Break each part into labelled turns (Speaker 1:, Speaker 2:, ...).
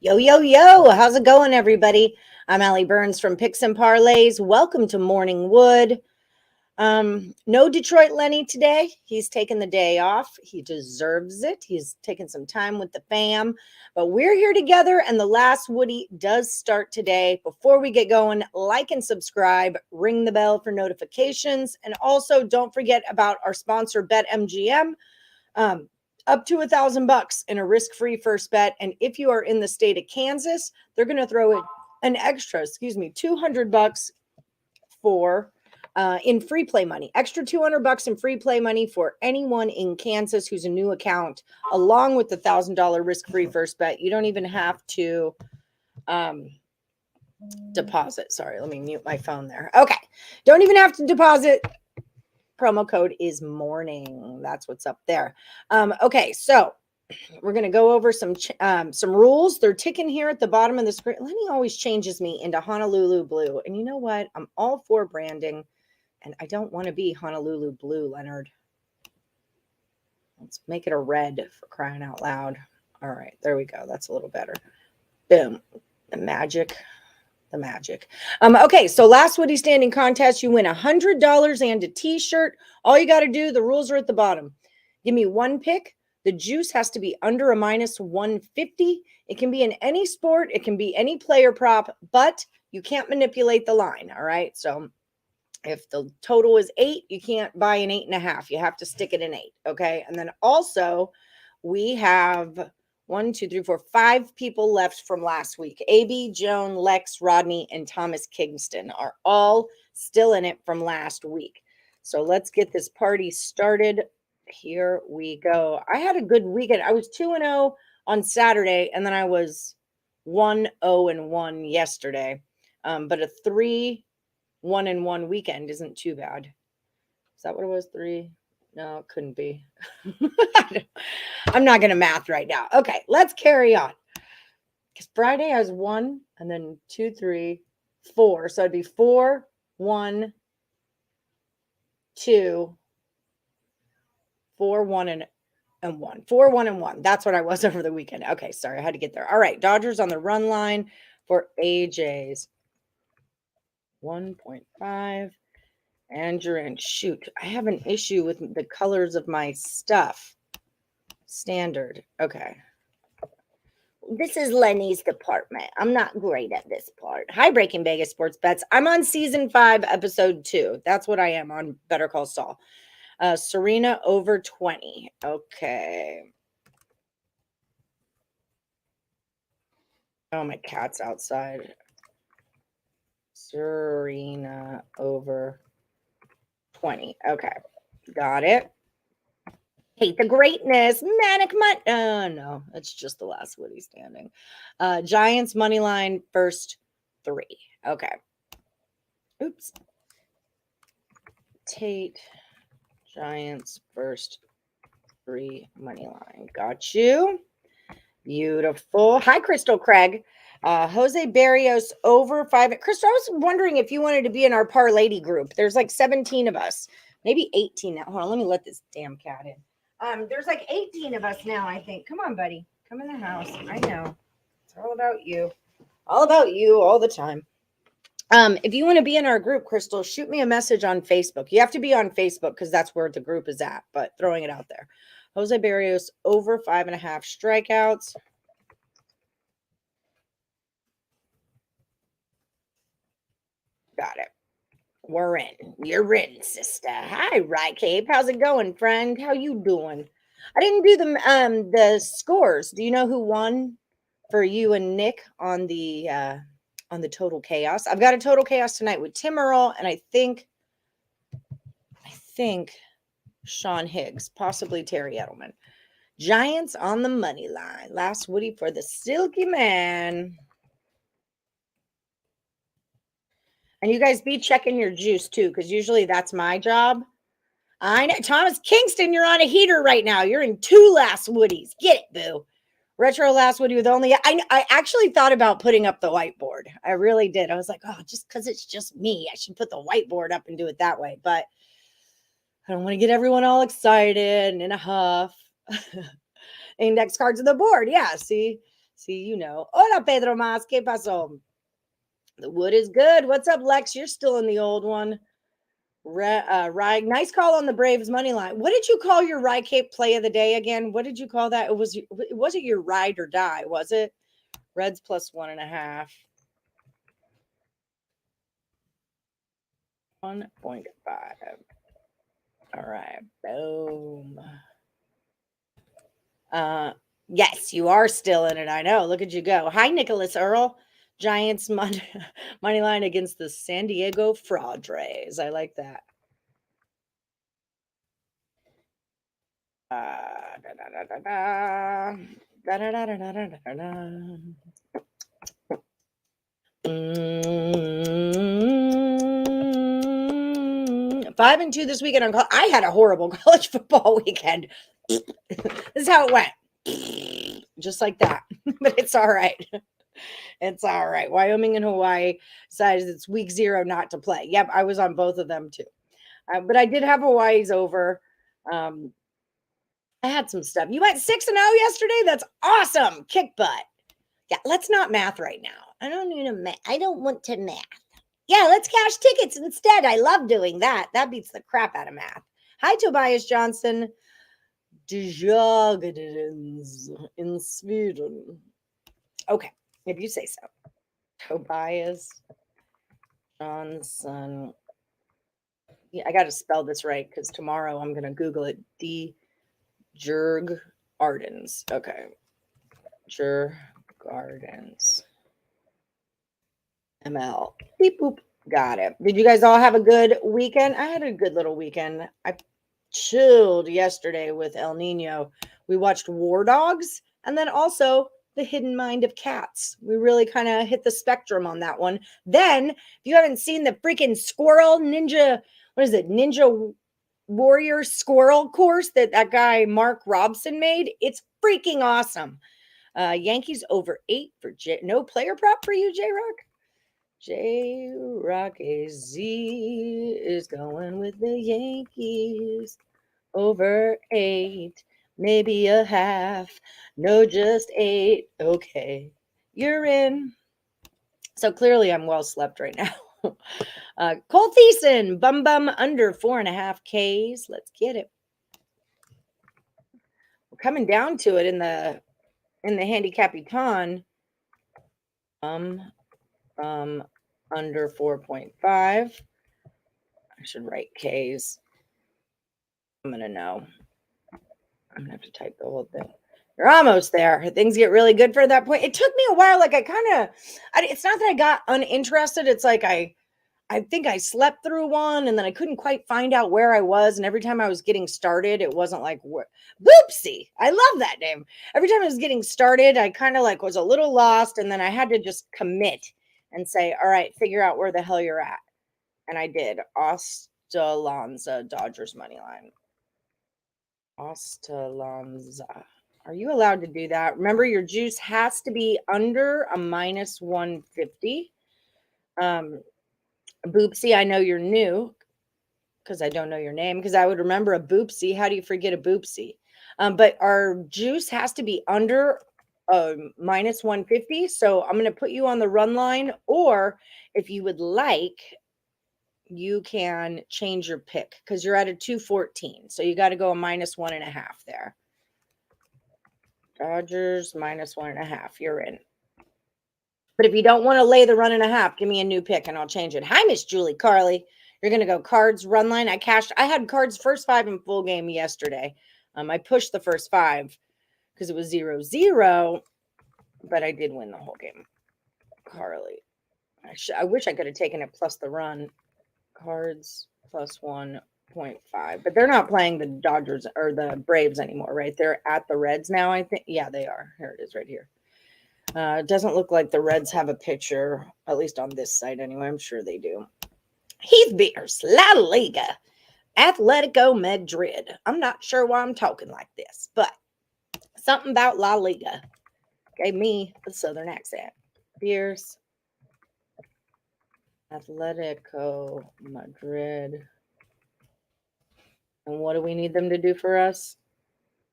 Speaker 1: Yo, yo, yo. How's it going, everybody? I'm Allie Burns from Picks and Parlays. Welcome to Morning Wood. No Detroit Lenny today. He's taking the day off. He deserves it. He's taking some time with the fam. But we're here together, and the last Woody does start today. Before we get going, like and subscribe, ring the bell for notifications, and also don't forget about our sponsor, BetMGM. Up to $1,000 in a risk-free first bet. And if you are in the state of Kansas, they're going to throw in an extra, $200 for in free play money. Extra $200 in free play money for anyone in Kansas who's a new account, along with the $1,000 risk-free first bet. You don't even have to deposit. Sorry, let me mute my phone there. Okay, don't even have to deposit. Promo code is morning. That's what's up there. Okay, so we're going to go over some rules. They're ticking here at the bottom of the screen. Lenny always changes me into Honolulu Blue. And you know what? I'm all for branding, and I don't want to be Honolulu Blue, Leonard. Let's make it a red, for crying out loud. All right, there we go. That's a little better. Boom. The magic. Okay, so last Woody Standing contest, you win $100 and a t-shirt. All you got to do, the rules are at the bottom. Give me one pick. The juice has to be under a minus 150. It can be in any sport. It can be any player prop, but you can't manipulate the line, all right? So if the total is 8, you can't buy an 8.5. You have to stick it in 8, okay? And then also we have 5 people left from last week. AB, Joan, Lex, Rodney, and Thomas Kingston are all still in it from last week. So let's get this party started. Here we go. I had a good weekend. I was 2-0 on Saturday, and then I was 1-0-1 yesterday. But a 3-1-1 weekend isn't too bad. Is that what it was? 3? No, it couldn't be. I'm not going to math right now. Okay, let's carry on. Because Friday I was 1, and then 2, 3, 4. So it'd be 4, 1, 2, 4, 1, and 1. 4, 1, and 1. That's what I was over the weekend. Okay, sorry, I had to get there. All right, Dodgers on the run line for AJ's 1.5. And you're in. Shoot, I have an issue with the colors of my stuff. Standard. Okay. This is Lenny's department. I'm not great at this part. Hi, Breaking Vegas Sports Bets. I'm on season 5, episode 2. That's what I am on Better Call Saul. Serena over 20. Okay. Oh, my cat's outside. Serena over 20. Okay. Got it. Hate the greatness. Manic Mutt. No, it's just the last Woody Standing. Giants money line first 3. Okay. Oops. Tate. Giants first 3 money line. Got you. Beautiful. Hi, Crystal Craig. Jose Barrios over 5. Crystal, I was wondering if you wanted to be in our Parlay group. There's like 17 of us, maybe 18 now. Hold on, let me let this damn cat in. There's like 18 of us now, I think. Come on, buddy. Come in the house. I know. It's all about you. All about you all the time. If you want to be in our group, Crystal, shoot me a message on Facebook. You have to be on Facebook because that's where the group is at, but throwing it out there. Jose Barrios over 5.5 strikeouts. Got it. We're in. You're in, sister. Hi, Right Cape. How's it going, friend? How you doing? I didn't do the scores. Do you know who won for you and Nick on the Total Chaos? I've got a Total Chaos tonight with Tim Earl, and I think Sean Higgs, possibly Terry Edelman. Giants on the money line. Last Woody for the Silky Man. And you guys be checking your juice too, because usually that's my job. I know. Thomas Kingston, you're on a heater right now. You're in 2 last Woodies. Get it, boo. Retro last Woody with only. I actually thought about putting up the whiteboard. I really did. I was like, oh, just because it's just me, I should put the whiteboard up and do it that way. But I don't want to get everyone all excited and in a huff. Index cards on the board. Yeah, see See, you know. Hola, Pedro Mas. ¿Qué pasó? The wood is good. What's up, Lex? You're still in the old one. Rye, nice call on the Braves money line. What did you call your Rye Cape play of the day again? What did you call that? It wasn't your ride or die, was it? Reds plus 1.5. 1.5. All right. Boom. Yes, you are still in it. I know. Look at you go. Hi, Nicholas Earl. Giants money line against the San Diego Padres. I like that. Mm, 5-2 this weekend on I had a horrible college football weekend. This is how it went. Just like that. But it's all right. It's all right. Wyoming and Hawaii decided it's week 0 not to play. Yep, I was on both of them too. But I did have Hawaii's over. I had some stuff. You went 6-0 yesterday? That's awesome. Kick butt. Yeah, let's not math right now. I don't need a math. I don't want to math. Yeah, let's cash tickets instead. I love doing that. That beats the crap out of math. Hi, Tobias Johnson. Djurgårdens in Sweden. Okay, if you say so. Tobias Johnson. Yeah, I got to spell this right because tomorrow I'm going to Google it. Djurgårdens. Okay. Djurgårdens. ML. Beep boop. Got it. Did you guys all have a good weekend? I had a good little weekend. I chilled yesterday with El Nino. We watched War Dogs and then also The Hidden Mind of Cats. We really kind of hit the spectrum on that one. Then, if you haven't seen the freaking squirrel ninja, what is it? Ninja Warrior squirrel course that guy Mark Robson made. It's freaking awesome. Yankees over 8 for no player prop for you, J-Rock. J-Rock AZ is going with the Yankees over 8, maybe a half. No, just 8. Okay, you're in. So clearly I'm well slept right now. Cole Thiessen, bum under 4.5 Ks. Let's get it. We're coming down to it in the Handicapper. Under 4.5. I should write Ks. I'm going to know. I'm going to have to type the whole thing. You're almost there. Things get really good for that point. It took me a while. Like it's not that I got uninterested. It's like I think I slept through one and then I couldn't quite find out where I was. And every time I was getting started, it wasn't like Boopsie. I love that name. Every time I was getting started, I kind of like was a little lost. And then I had to just commit and say, all right, figure out where the hell you're at. And I did. Ostalanza, Dodgers money line. Ostalanza. Are you allowed to do that? Remember, your juice has to be under a minus 150. Boopsie, I know you're new because I don't know your name because I would remember a Boopsie. How do you forget a Boopsie? But our juice has to be under minus 150. So I'm going to put you on the run line, or if you would like, you can change your pick because you're at a 214. So you got to go a minus 1.5 there. Dodgers minus 1.5. You're in. But if you don't want to lay the 1.5, give me a new pick and I'll change it. Hi, Miss Julie Carly. You're going to go cards run line. I had cards first 5 in full game yesterday. I pushed the first 5 because it was 0-0, but I did win the whole game. Carly. I wish I could have taken it plus the run. Cards plus 1.5. But they're not playing the Dodgers or the Braves anymore, right? They're at the Reds now, I think. Yeah, they are. Here it is right here. It doesn't look like the Reds have a pitcher, at least on this site anyway. I'm sure they do. Heath Beers, La Liga, Atletico Madrid. I'm not sure why I'm talking like this, but something about La Liga gave me a southern accent. Beers, Atletico Madrid. And what do we need them to do for us?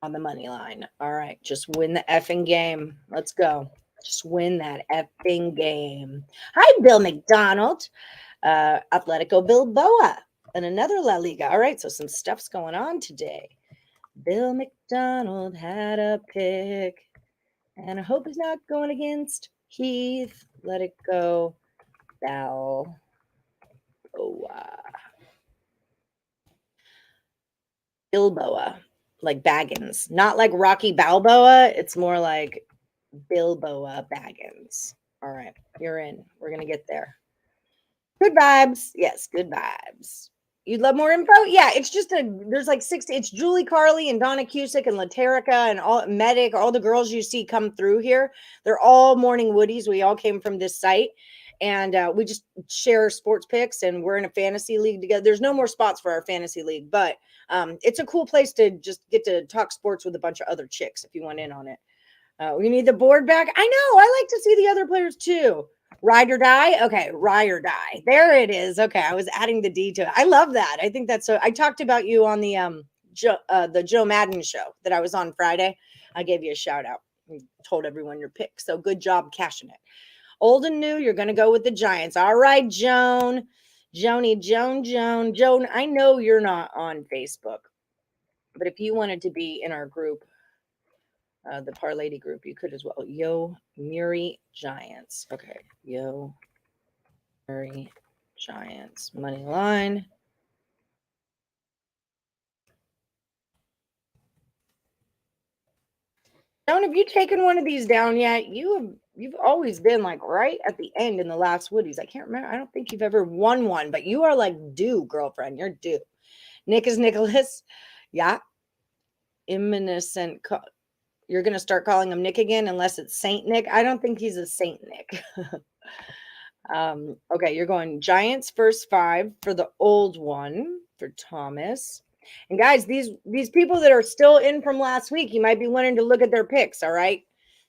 Speaker 1: on the money line. All right, just win the effing game. Let's go. Just win that effing game. Hi, Bill McDonald. Atletico Bilboa and another La Liga. All right, so some stuff's going on today. Bill McDonald had a pick, and I hope he's not going against Heath. Let it go. Balboa. Bilboa, like Baggins, not like Rocky Balboa. It's more like Bilboa Baggins. All right, you're in. We're gonna get there. Good vibes. Yes, good vibes. You'd love more info? Yeah, it's just there's like 60. It's Julie Carly and Donna Cusick and Laterica and all Medic, all the girls you see come through here. They're all morning Woodies. We all came from this site. And we just share sports picks, and we're in a fantasy league together. There's no more spots for our fantasy league, but it's a cool place to just get to talk sports with a bunch of other chicks if you want in on it. We need the board back. I know. I like to see the other players too. Ride or die. Okay, ride or die. There it is. Okay, I was adding the D to it. I love that. I think that's so. I talked about you on the Joe Madden show that I was on Friday. I gave you a shout out. And told everyone your pick. So good job cashing it. Old and new, you're going to go with the Giants. All right, Joan. Joan. I know you're not on Facebook, but if you wanted to be in our group, the Parlay group, you could as well. Yo, Muri Giants. Okay, Yo, Muri Giants. Money line. Joan, have you taken one of these down yet? You've always been like right at the end in the last Woodies. I can't remember. I don't think you've ever won one, but you are like due, girlfriend. You're due. Nick is Nicholas. Yeah. Imminescent. You're going to start calling him Nick again unless it's Saint Nick. I don't think he's a Saint Nick. Okay, you're going Giants first 5 for the old one for Thomas. And guys, these people that are still in from last week, you might be wanting to look at their picks, all right?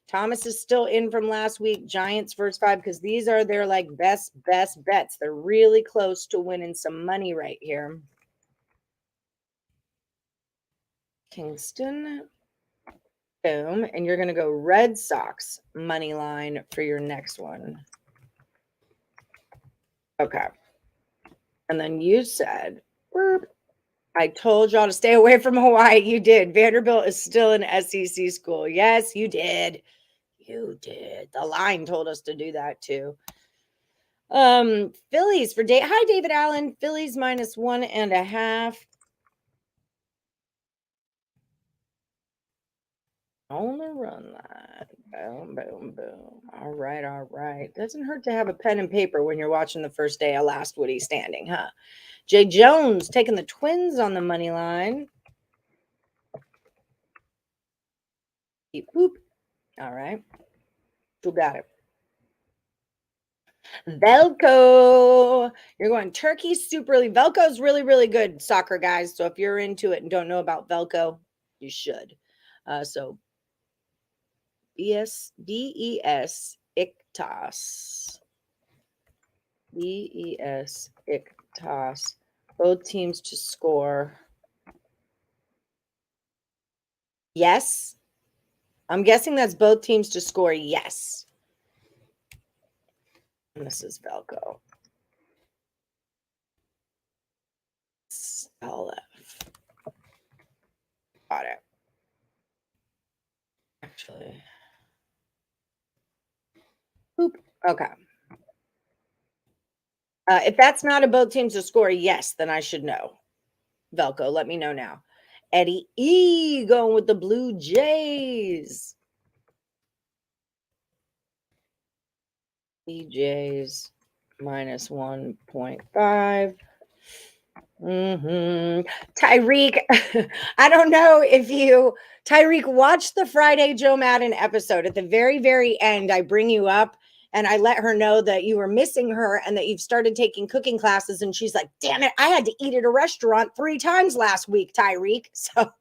Speaker 1: Thomas is still in from last week, Giants first 5, because these are their like best bets. They're really close to winning some money right here. Kingston. Boom. And you're going to go Red Sox money line for your next one. Okay. And then you said, I told y'all to stay away from Hawaii. You did. Vanderbilt is still an SEC school. Yes, you did. You did. The line told us to do that too. Phillies for Dave. Hi, David Allen. Phillies -1.5. On the run line. Boom, boom, boom. All right. Doesn't hurt to have a pen and paper when you're watching the first day of last Woody standing, huh? Jay Jones taking the Twins on the money line. Boop. All right. Who got it? Velco. You're going Turkey Super League. Velco's really, really good soccer, guys. So if you're into it and don't know about Velco, you should. So BES Ictos. BES Ictos. Both teams to score. Yes. I'm guessing that's both teams to score. Yes. And this is Velco. LF. Got it. Actually. Boop. Okay. If that's not a both teams to score, yes, then I should know. Velco, let me know now. Eddie E going with the Blue Jays. EJs -1.5. Tyreek, I don't know if Tyreek, watch the Friday Joe Madden episode. At the very, very end, I bring you up and I let her know that you were missing her and that you've started taking cooking classes. And she's like, damn it, I had to eat at a restaurant 3 times last week, Tyreek. So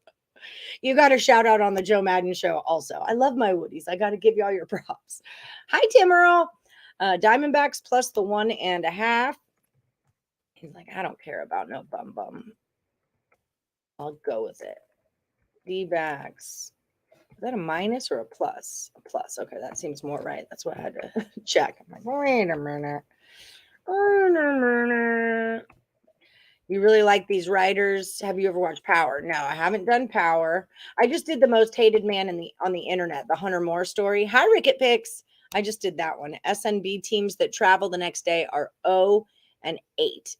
Speaker 1: you got a shout out on the Joe Madden show also. I love my Woodies. I got to give you all your props. Hi, Tim Earl. Diamondbacks plus the 1.5. He's like, I don't care about no bum. I'll go with it. D-backs. Is that a minus or a plus? A plus. Okay, that seems more right. That's what I had to check. I'm like, wait a minute. You really like these writers? Have you ever watched Power? No, I haven't done Power. I just did the most hated man on the internet, the Hunter Moore story. Hi, Ricket Picks. I just did that one. SNB teams that travel the next day are 0-8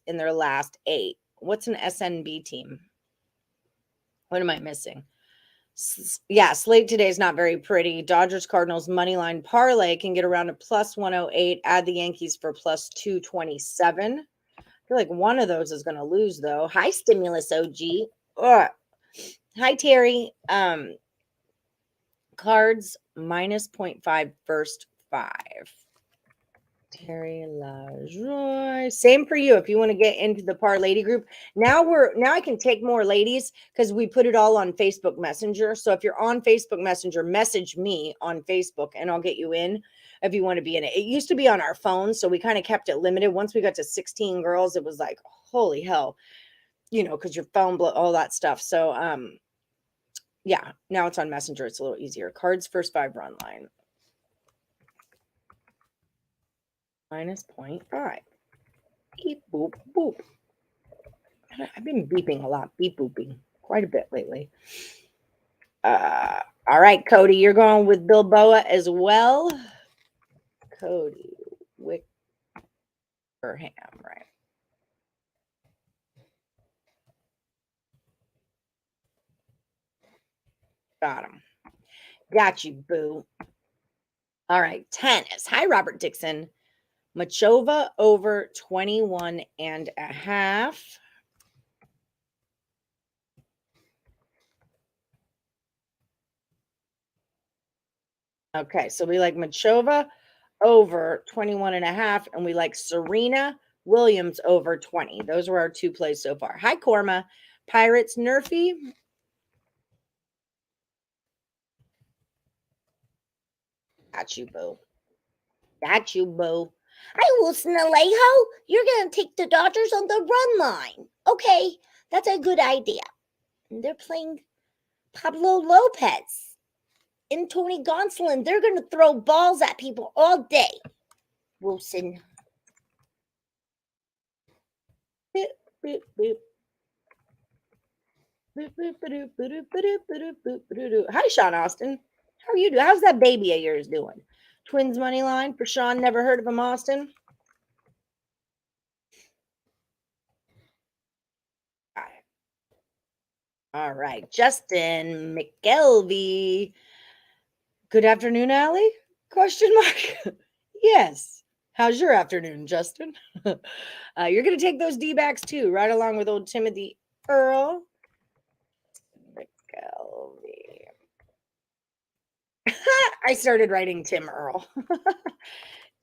Speaker 1: in their last 8. What's an SNB team? What am I missing? Yeah, slate today is not very pretty. Dodgers Cardinals money line parlay can get around a plus 108. Add the Yankees for plus 227. I feel like one of those is going to lose though. Hi, Stimulus OG. Ugh. Hi, Terry. Cards minus 0.5 first 5. Terry LaJoy. Same for you if you want to get into the Par Lady group. Now I can take more ladies because we put it all on Facebook Messenger. So if you're on Facebook Messenger, message me on Facebook and I'll get you in if you want to be in it. It used to be on our phone, so we kind of kept it limited. Once we got to 16 girls, it was like, holy hell, because your phone all that stuff. So yeah, now it's on Messenger. It's a little easier. Cards first 5 run line. Minus 0.5. Beep, boop, boop. I've been beeping a lot. Beep, booping quite a bit lately. All right, Cody, you're going with Bilboa as well. Cody Wickerham, right? Got him. Got you, boo. All right, tennis. Hi, Robert Dixon. Machova over 21.5. Okay, so we like Machova over 21.5, and we like Serena Williams over 20. Those were our 2 plays so far. Hi, Korma. Pirates Nerfy. Got you, boo. Got you, boo. Hi, Wilson Alejo. You're going to take the Dodgers on the run line. Okay, that's a good idea. And they're playing Pablo Lopez and Tony Gonsolin. They're going to throw balls at people all day. Wilson. Boop, boop, boop. Hi, Sean Austin. How are you doing? How's that baby of yours doing? Twins money line for Sean. Never heard of him, Austin. All right, Justin McKelvey. Good afternoon, Allie? Question mark. Yes. How's your afternoon, Justin? You're going to take those D-backs too, right along with old Timothy Earl. McKelvey. I started writing Tim Earl.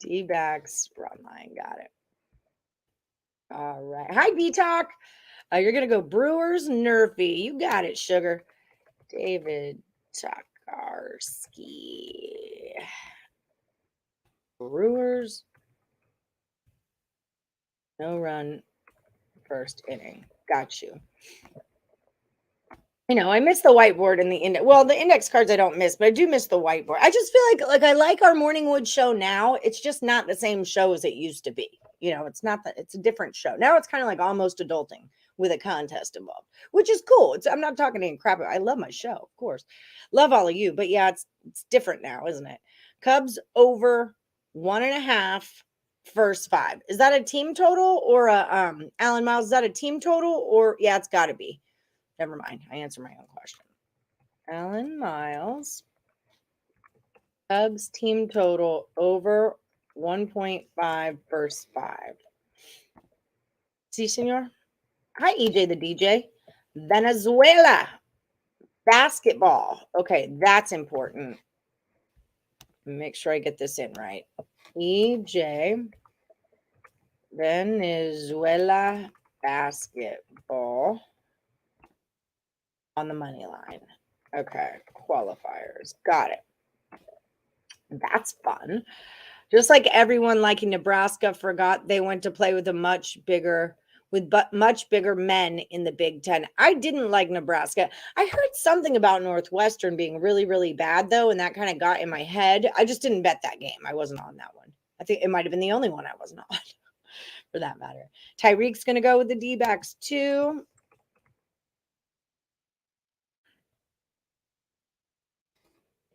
Speaker 1: D-backs run line. Got it. All right. Hi, D-Talk. You're going to go Brewers Nerfy. You got it, sugar. David Tokarski. Brewers. No run first inning. Got you. I miss the whiteboard and the index. Well, the index cards I don't miss, but I do miss the whiteboard. I just feel like I like our Morningwood show now. It's just not the same show as it used to be. It's not that it's a different show. Now it's kind of like almost adulting with a contest involved, which is cool. I'm not talking any crap. I love my show, of course. Love all of you, but yeah, it's different now, isn't it? Cubs over 1.5 first 5. Is that a team total or a Alan Miles? Is that a team total or yeah, it's got to be. Never mind. I answered my own question. Alan Miles. Cubs team total over 1.5 first 5. Si, senor. Hi, EJ the DJ. Venezuela. Basketball. Okay, that's important. Make sure I get this in right. EJ. Venezuela basketball. On the money line. Okay, qualifiers. Got it. That's fun. Just like everyone liking Nebraska forgot they went to play with a much bigger. with much bigger men in the Big Ten. I didn't like Nebraska. I heard something about Northwestern being really, really bad, though, and that kind of got in my head. I just didn't bet that game. I wasn't on that one. I think it might have been the only one I wasn't on, for that matter. Tyreek's going to go with the D-backs, too.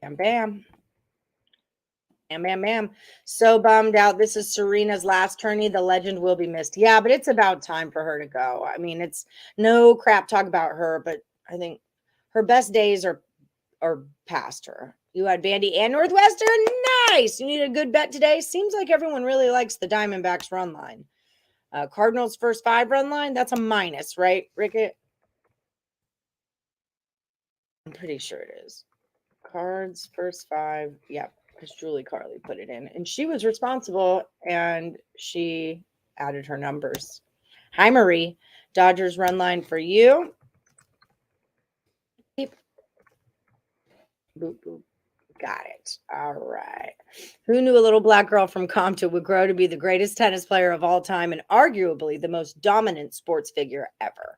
Speaker 1: Bam, bam. Bam, bam, bam. So bummed out. This is Serena's last tourney. The legend will be missed. Yeah, but it's about time for her to go. I mean, it's no crap talk about her, but I think her best days are past her. You had Vandy and Northwestern. Nice. You need a good bet today. Seems like everyone really likes the Diamondbacks run line. Cardinals first 5 run line. That's a minus, right, Rickett? I'm pretty sure it is. Cards first 5. Yep. Because Julie Carly put it in, and she was responsible, and she added her numbers. Hi, Marie. Dodgers run line for you. Beep. Boop, boop. Got it. All right. Who knew a little black girl from Compton would grow to be the greatest tennis player of all time and arguably the most dominant sports figure ever?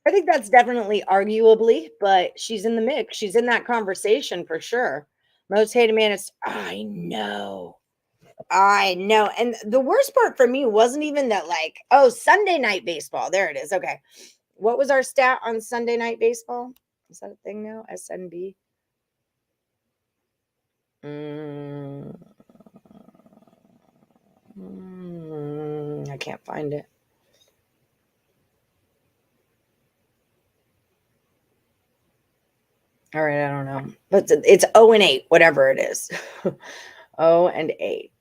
Speaker 1: I think that's definitely arguably, but she's in the mix. She's in that conversation for sure. Most hated man is, I know. And the worst part for me wasn't even that, like, oh, Sunday night baseball. There it is. Okay. What was our stat on Sunday night baseball? Is that a thing now? SNB? I can't find it. All right, I don't know. But it's 0-8, whatever it is. 0-8.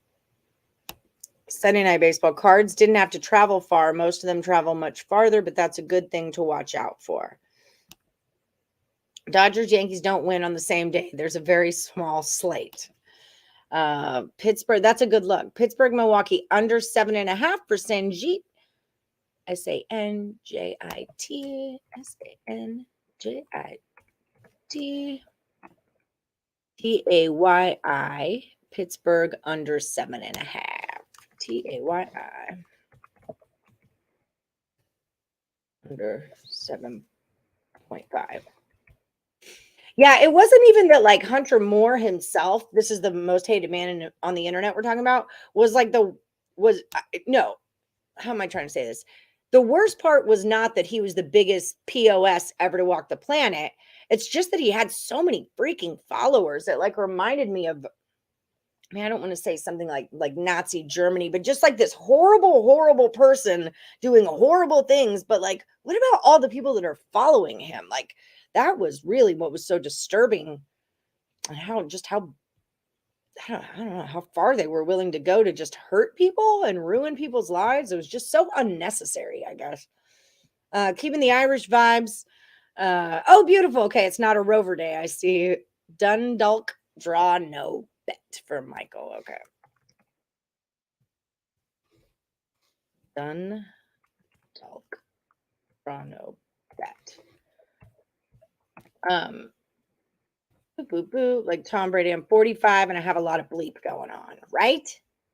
Speaker 1: Sunday night baseball. Cards didn't have to travel far. Most of them travel much farther, but that's a good thing to watch out for. Dodgers, Yankees don't win on the same day. There's a very small slate. Pittsburgh, that's a good look. Pittsburgh, Milwaukee, under 7.5%. Jeet. SANJIT. SANJIT. TAYI. Pittsburgh under 7.5. TAYI. Under 7.5. Yeah, it wasn't even that, like, Hunter Moore himself, this is the most hated man on the internet we're talking about, was like no, how am I trying to say this? The worst part was not that he was the biggest POS ever to walk the planet. It's just that he had so many freaking followers that, like, reminded me of, I mean, I don't want to say something like Nazi Germany, but just like this horrible, horrible person doing horrible things. But, like, what about all the people that are following him? Like, that was really what was so disturbing, and how I don't know how far they were willing to go to just hurt people and ruin people's lives. It was just so unnecessary, I guess. Keeping the Irish vibes. Oh, beautiful. Okay, it's not a Rover day. I see. Dundalk draw no bet for Michael. Okay. Dundalk draw no bet. Boo, boo, like Tom Brady. I'm 45 and I have a lot of bleep going on, right?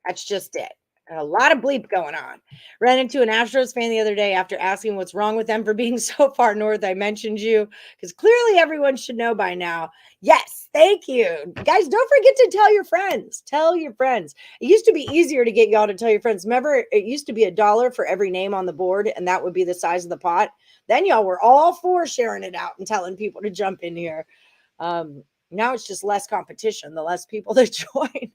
Speaker 1: That's just it. A lot of bleep going on. Ran into an Astros fan the other day after asking what's wrong with them for being so far north. I mentioned you because clearly everyone should know by now. Yes, thank you. Guys, don't forget to tell your friends. Tell your friends. It used to be easier to get y'all to tell your friends. Remember, it used to be $1 for every name on the board, and that would be the size of the pot. Then y'all were all for sharing it out and telling people to jump in here. Now it's just less competition, the less people that join.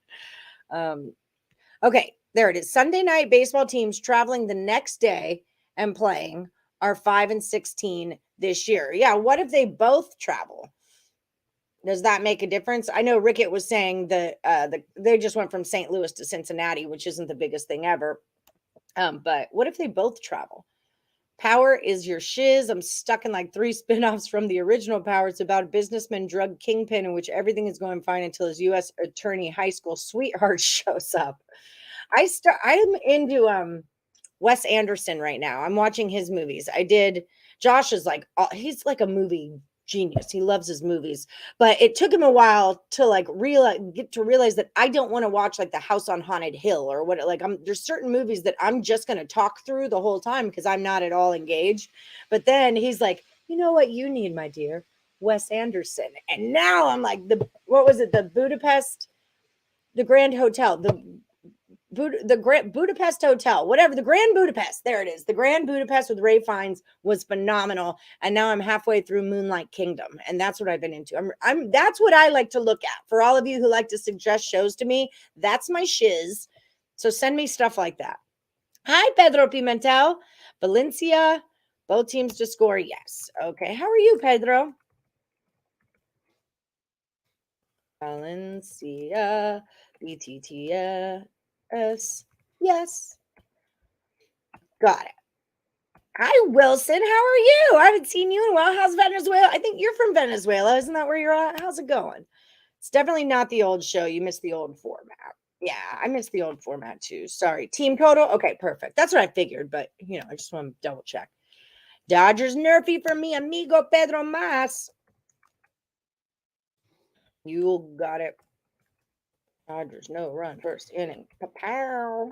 Speaker 1: Okay, there it is. Sunday night baseball teams traveling the next day and playing are 5-16 this year. Yeah, what if they both travel? Does that make a difference? I know Rickett was saying that they just went from St. Louis to Cincinnati, which isn't the biggest thing ever. But what if they both travel? Power is your shiz. I'm stuck in like 3 spinoffs from the original Power. It's about a businessman drug kingpin in which everything is going fine until his U.S. attorney high school sweetheart shows up. I'm into Wes Anderson right now. I'm watching his movies. Josh is like, he's like a movie genius. He loves his movies, but it took him a while to like realize that I don't want to watch like The House on Haunted Hill or what. Like, there's certain movies that I'm just going to talk through the whole time because I'm not at all engaged. But then he's like, you know what you need, my dear? Wes Anderson. And now I'm like, what was it? The Grand Hotel, the Grand Budapest Hotel, whatever, the Grand Budapest. There it is. The Grand Budapest with Ray Fiennes was phenomenal. And now I'm halfway through Moonlight Kingdom. And that's what I've been into. That's what I like to look at. For all of you who like to suggest shows to me, that's my shiz. So send me stuff like that. Hi, Pedro Pimentel. Valencia, both teams to score. Yes. Okay. How are you, Pedro? Valencia, BTTS. Yes. Got it. Hi, Wilson. How are you? I haven't seen you in a while. How's Venezuela? I think you're from Venezuela. Isn't that where you're at? How's it going? It's definitely not the old show. You missed the old format. Yeah, I missed the old format too. Sorry. Team total? Okay, perfect. That's what I figured, but I just want to double check. Dodgers nerfy for me, amigo Pedro Mas. You got it. Dodgers, no run, first inning. Pow.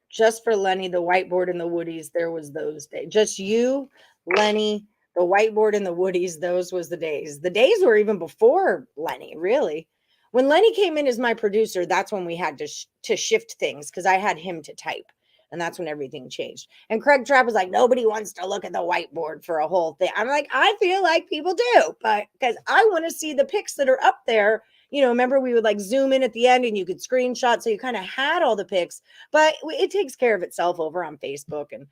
Speaker 1: Just for Lenny, the whiteboard and the Woodies, there was those days. Just you, Lenny, the whiteboard and the Woodies, those was the days. The days were even before Lenny, really. When Lenny came in as my producer, that's when we had to shift things because I had him to type. And that's when everything changed. And Craig Trapp was like, nobody wants to look at the whiteboard for a whole thing. I'm like, I feel like people do, but because I want to see the picks that are up there. Remember we would like zoom in at the end and you could screenshot. So you kind of had all the picks, but it takes care of itself over on Facebook. And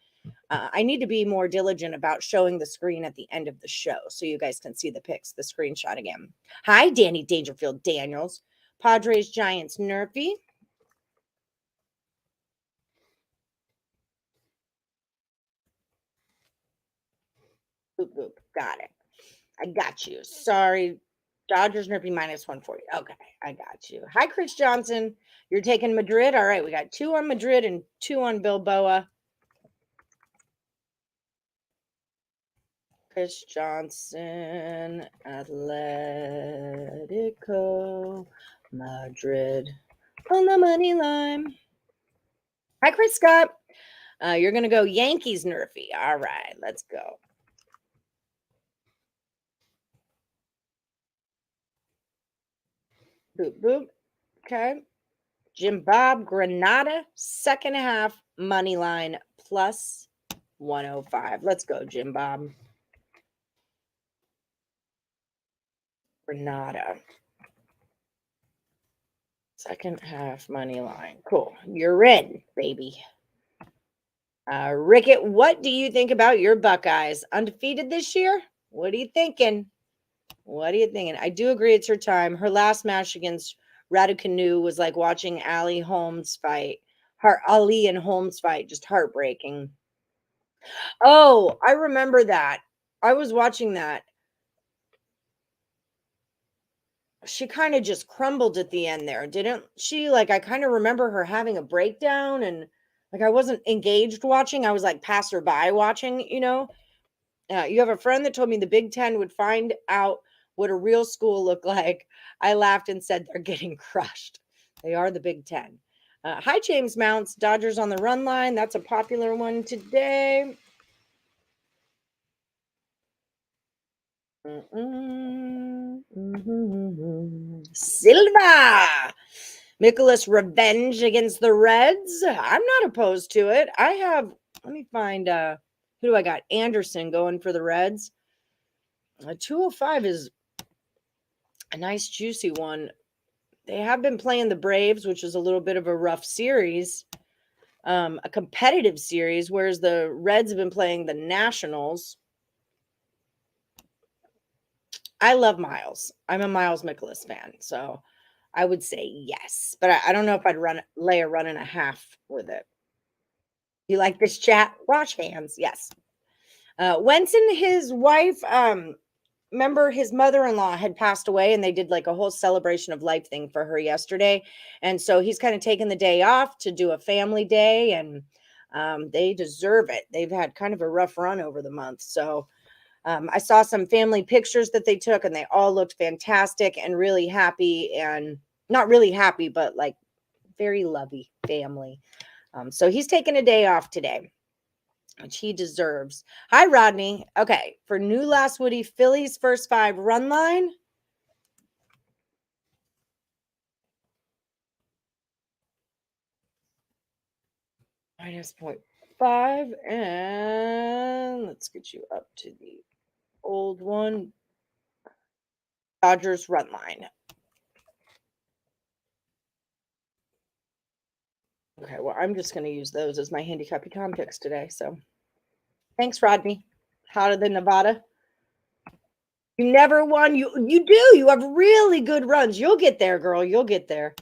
Speaker 1: I need to be more diligent about showing the screen at the end of the show so you guys can see the picks, the screenshot again. Hi, Danny Dangerfield Daniels. Padres, Giants, nerfy. Boop, boop. Got it. I got you. Sorry. Dodgers nerfy minus 140. Okay, I got you. Hi, Chris Johnson. You're taking Madrid. All right, we got 2 on Madrid and 2 on Bilboa. Chris Johnson, Atletico Madrid on the money line. Hi, Chris Scott. You're going to go Yankees nerfy. All right, let's go. Boop, boop. Okay. Jim Bob, Granada, second half, money line, plus 105. Let's go, Jim Bob. Granada. Second half, money line. Cool. You're in, baby. Rickett, what do you think about your Buckeyes? Undefeated this year? What are you thinking? What are you thinking? I do agree it's her time. Her last match against Raducanu was like watching Ali and Holmes fight, just heartbreaking. Oh, I remember that. I was watching that. She kind of just crumbled at the end there, didn't she? Like, I kind of remember her having a breakdown and like I wasn't engaged watching. I was like passerby watching, you have a friend that told me the Big Ten would find out what a real school looked like. I laughed and said they're getting crushed. They are the Big Ten. Hi, James Mounts. Dodgers on the run line. That's a popular one today. Silva. Nicholas revenge against the Reds. I'm not opposed to it. Let me find, who do I got? Anderson going for the Reds. 205 is a nice, juicy one. They have been playing the Braves, which is a little bit of a rough series, a competitive series, whereas the Reds have been playing the Nationals. I love Miles. I'm a Miles Mikolas fan, so I would say yes. But I don't know if I'd lay a run and a half with it. You like this chat? Wash hands. Yes. Wenson, his wife, remember his mother-in-law had passed away and they did like a whole celebration of life thing for her yesterday. And so he's kind of taken the day off to do a family day and they deserve it. They've had kind of a rough run over the month. So I saw some family pictures that they took, and they all looked fantastic and really happy, and not really happy, but like very lovey family. So he's taking a day off today, which he deserves. Hi, Rodney. Okay, for new last Woody, Phillies first 5 run line. Minus 0.5, and let's get you up to the old one. Dodgers run line. Okay, well, I'm just going to use those as my Handicapper Tom picks today. So thanks, Rodney. Hotter than Nevada. You never won. You do. You have really good runs. You'll get there, girl. You'll get there.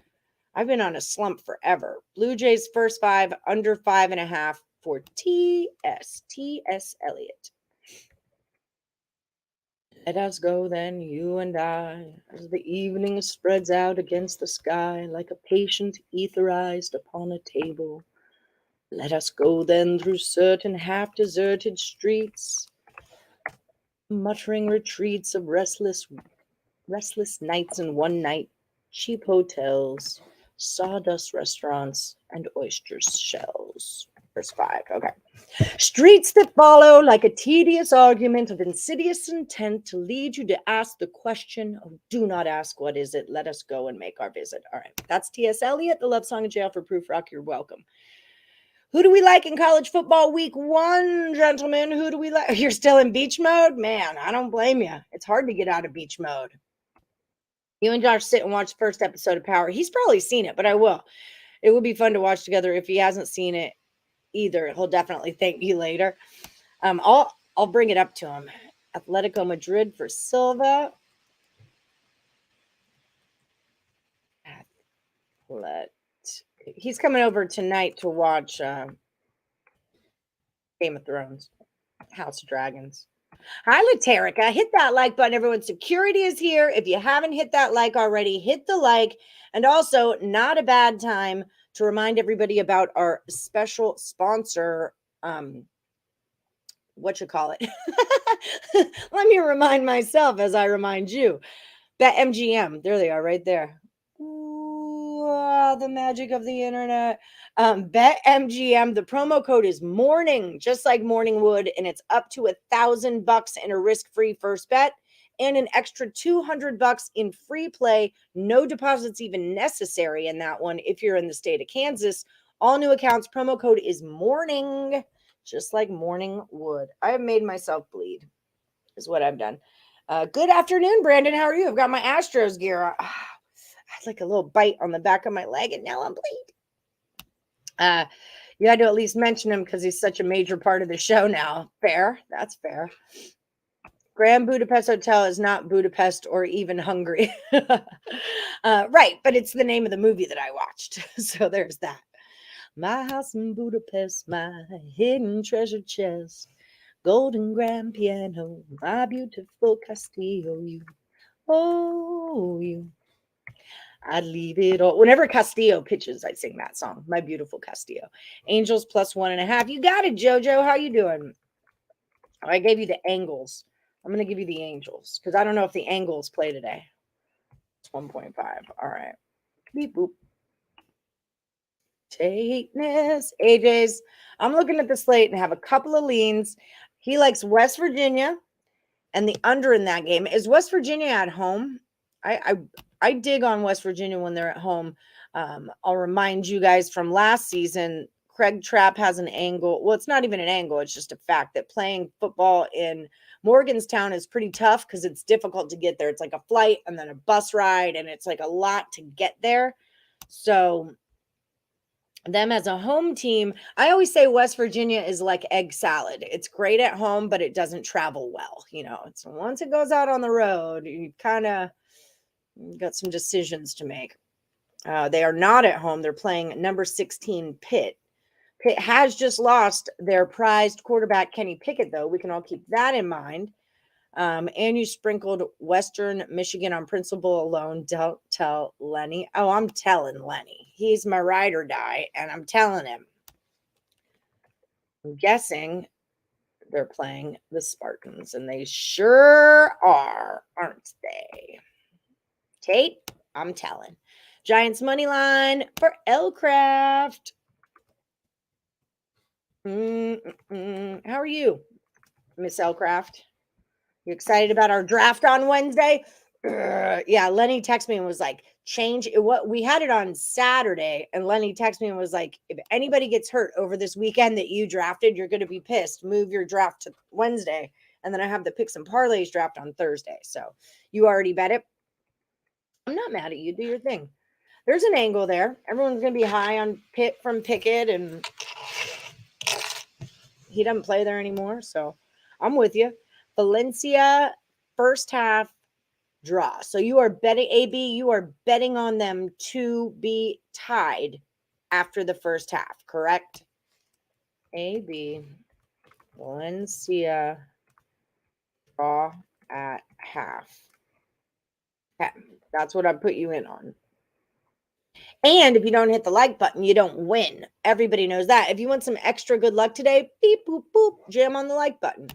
Speaker 1: I've been on a slump forever. Blue Jays first 5, under 5.5 for T.S. Eliot. Let us go then, you and I, as the evening spreads out against the sky like a patient etherized upon a table. Let us go then through certain half-deserted streets, muttering retreats of restless nights and one night, cheap hotels, sawdust restaurants, and oyster shells. Verse 5, okay. Streets that follow like a tedious argument of insidious intent to lead you to ask the question of do not ask what is it, let us go and make our visit. All right, that's T.S. Eliot, the love song of jail for proof rock. You're welcome. Who do we like in college football week 1, gentlemen? Who do we like? You're still in beach mode? Man, I don't blame you. It's hard to get out of beach mode. You and Josh sit and watch the first episode of Power. He's probably seen it, but I will. It would be fun to watch together. If he hasn't seen it either, he'll definitely thank you later. I'll bring it up to him. Atletico Madrid for Silva. He's coming over tonight to watch Game of Thrones, House of Dragons. Hi, Laterica. Hit that like button, everyone. Security is here. If you haven't hit that like already, hit the like. And also, not a bad time to remind everybody about our special sponsor, what you call it. Let me remind myself as I remind you. BetMGM. There they are right there. Ooh, the magic of the internet. BetMGM. The promo code is morning, just like Morning Wood, and it's up to $1,000 in a risk-free first bet and an extra $200 in free play. No deposits even necessary in that one if you're in the state of Kansas. All new accounts. Promo code is morning, just like Morning Wood. I have made myself bleed, is what I've done. Good afternoon, Brandon. How are you? I've got my Astros gear on. I had like a little bite on the back of my leg, and now I'm bleeding. You had to at least mention him because he's such a major part of the show now. Fair. That's fair. Grand Budapest Hotel is not Budapest or even Hungary. Right, but it's the name of the movie that I watched. So there's that. My house in Budapest, my hidden treasure chest. Golden grand piano, my beautiful Castillo, you. Oh, you. I'd leave it all. Whenever Castillo pitches, I sing that song. My beautiful Castillo. Angels plus 1.5. You got it, JoJo. How you doing? Oh, I gave you the Angles. I'm going to give you the Angels because I don't know if the Angles play today. It's 1.5. All right. Beep boop. Tateness. AJ's. I'm looking at the slate and have a couple of leans. He likes West Virginia and the under in that game. Is West Virginia at home? I dig on West Virginia when they're at home. I'll remind you guys from last season, Craig Trapp has an angle. Well, it's not even an angle. It's just a fact that playing football in Morgantown is pretty tough because it's difficult to get there. It's like a flight and then a bus ride, and it's like a lot to get there. So them as a home team, I always say West Virginia is like egg salad. It's great at home, but it doesn't travel well. You know, it's once it goes out on the road, you kind of got some decisions to make. They are not at home. They're playing number 16 Pitt. Pitt has just lost their prized quarterback, Kenny Pickett, though. We can all keep that in mind. And you sprinkled Western Michigan on principle alone. Don't tell Lenny. Oh, I'm telling Lenny. He's my ride or die, and I'm telling him. I'm guessing they're playing the Spartans, and they sure are, aren't they? Tate, I'm telling. Giants money line for Elcraft. How are you, Miss Elcraft? You excited about our draft on Wednesday? Yeah, Lenny texted me and was like, change it. What we had it on Saturday, and Lenny texted me and was like, if anybody gets hurt over this weekend that you drafted, you're going to be pissed. Move your draft to Wednesday, and then I have the picks and parlays draft on Thursday. So you already bet it. I'm not mad at you. Do your thing. There's an angle there. Everyone's going to be high on Pitt from Pickett, and he doesn't play there anymore. So I'm with you. Valencia, first half draw. So you are betting, AB, you are betting on them to be tied after the first half, correct? AB, Valencia, draw at half. Okay, that's what I put you in on. And if you don't hit the like button, you don't win. Everybody knows that. If you want some extra good luck today, beep, boop, boop, jam on the like button.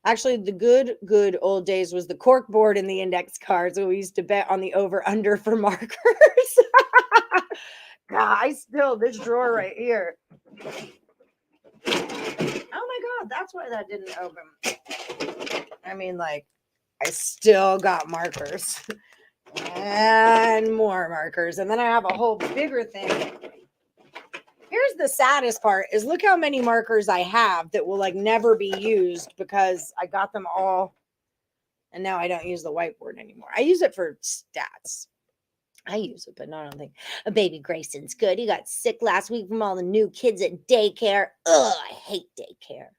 Speaker 1: Actually, the good old days was the cork board and the index cards. So we used to bet on the over-under for markers. God, this drawer right here. Oh my God, that's why that didn't open. I mean, like, I still got markers. And more markers. And then I have a whole bigger thing. Here's the saddest part is look how many markers I have that will like never be used because I got them all. And now I don't use the whiteboard anymore. I use it for stats. I use it, but not on things. Baby Grayson's good. He got sick last week from all the new kids at daycare. Ugh, I hate daycare.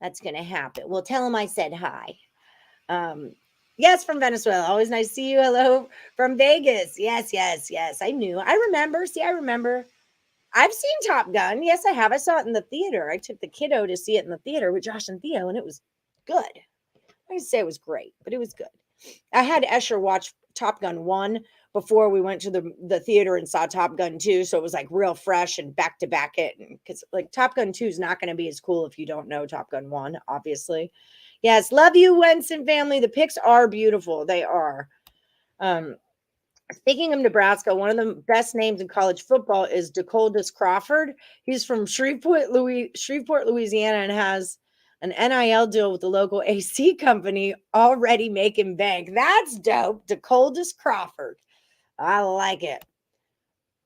Speaker 1: That's going to happen. Well, tell him I said hi. Yes, from Venezuela. Always nice to see you. Hello from Vegas. Yes. I knew. I remember. See, I remember. I've seen Top Gun. Yes, I have. I saw it in the theater. I took the kiddo to see it in the theater with Josh and Theo, and it was good. I didn't say it was great, but it was good. I had Escher watch Top Gun 1 before we went to the theater and saw Top Gun 2, so it was like real fresh and back to back it. Because like Top Gun 2 is not going to be as cool if you don't know Top Gun 1, obviously. Yes, love you, Wenson family. The picks are beautiful. They are. Speaking of Nebraska, one of the best names in college football is DeColdis Crawford. He's from Shreveport, Louisiana, and has an NIL deal with the local AC company already making bank. That's dope. DeColdis Crawford. I like it.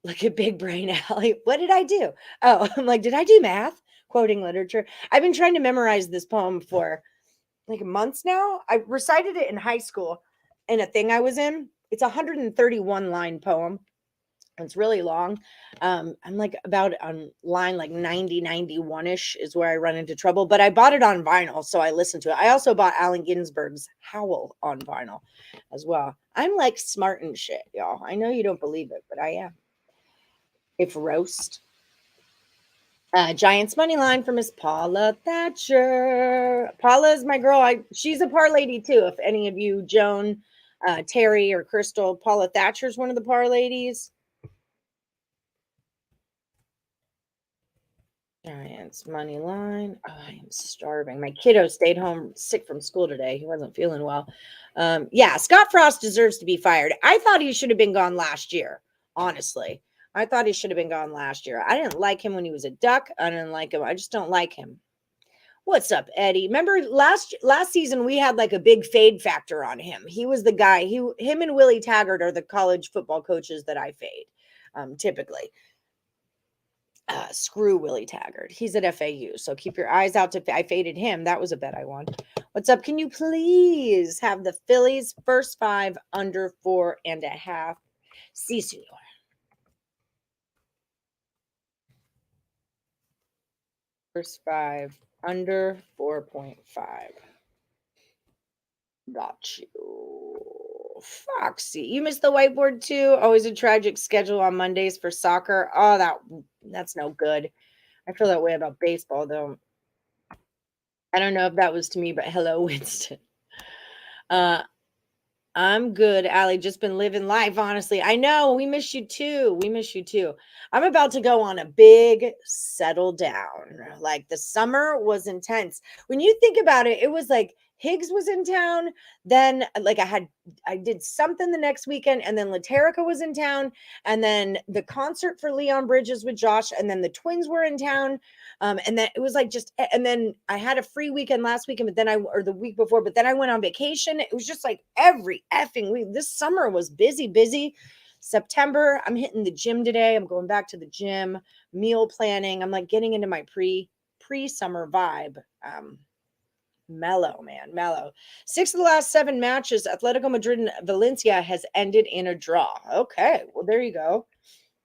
Speaker 1: Look at Big Brain Alley. What did I do? Oh, I'm like, did I do math? Quoting literature. I've been trying to memorize this poem for like months now. I recited it in high school in a thing I was in. It's a 131 line poem. It's really long. I'm like about on line like 90, 91-ish is where I run into trouble. But I bought it on vinyl, so I listened to it. I also bought Allen Ginsberg's Howl on vinyl as well. I'm like smart and shit, y'all. I know you don't believe it, but I am. If roast. Giants money line for Miss Paula Thatcher. Paula is my girl. She's a par lady too. If any of you, Joan, Terry, or Crystal, Paula Thatcher is one of the par ladies. Giants money line. Oh, I am starving. My kiddo stayed home sick from school today. He wasn't feeling well. Yeah, Scott Frost deserves to be fired. I thought he should have been gone last year, honestly. I thought he should have been gone last year. I didn't like him when he was a Duck. I didn't like him. I just don't like him. What's up, Eddie? Remember last season we had like a big fade factor on him. He was the guy. Him and Willie Taggart are the college football coaches that I fade, typically. Screw Willie Taggart. He's at FAU, so keep your eyes out. I faded him. That was a bet I won. What's up? Can you please have the Phillies first 5 under 4.5? Si, senor. First 5 under 4.5. Got you. Foxy. You missed the whiteboard too? Always a tragic schedule on Mondays for soccer. Oh, that's no good. I feel that way about baseball though. I don't know if that was to me, but hello, Winston. I'm good, Allie. Just been living life, honestly. I know we miss you too. We miss you too. I'm about to go on a big settle down. Like the summer was intense. When you think about it, it was like Higgs was in town. Then, like, I did something the next weekend, and then Laterica was in town, and then the concert for Leon Bridges with Josh, and then the twins were in town. And then it was like and then I had a free weekend last weekend, but then or the week before, but then I went on vacation. It was just like every effing week. This summer was busy, busy. September, I'm hitting the gym today. I'm going back to the gym, meal planning. I'm like getting into my pre-summer vibe. Mellow, man, mellow. 6 of the last 7 matches, Atletico Madrid and Valencia has ended in a draw. Okay, well, there you go.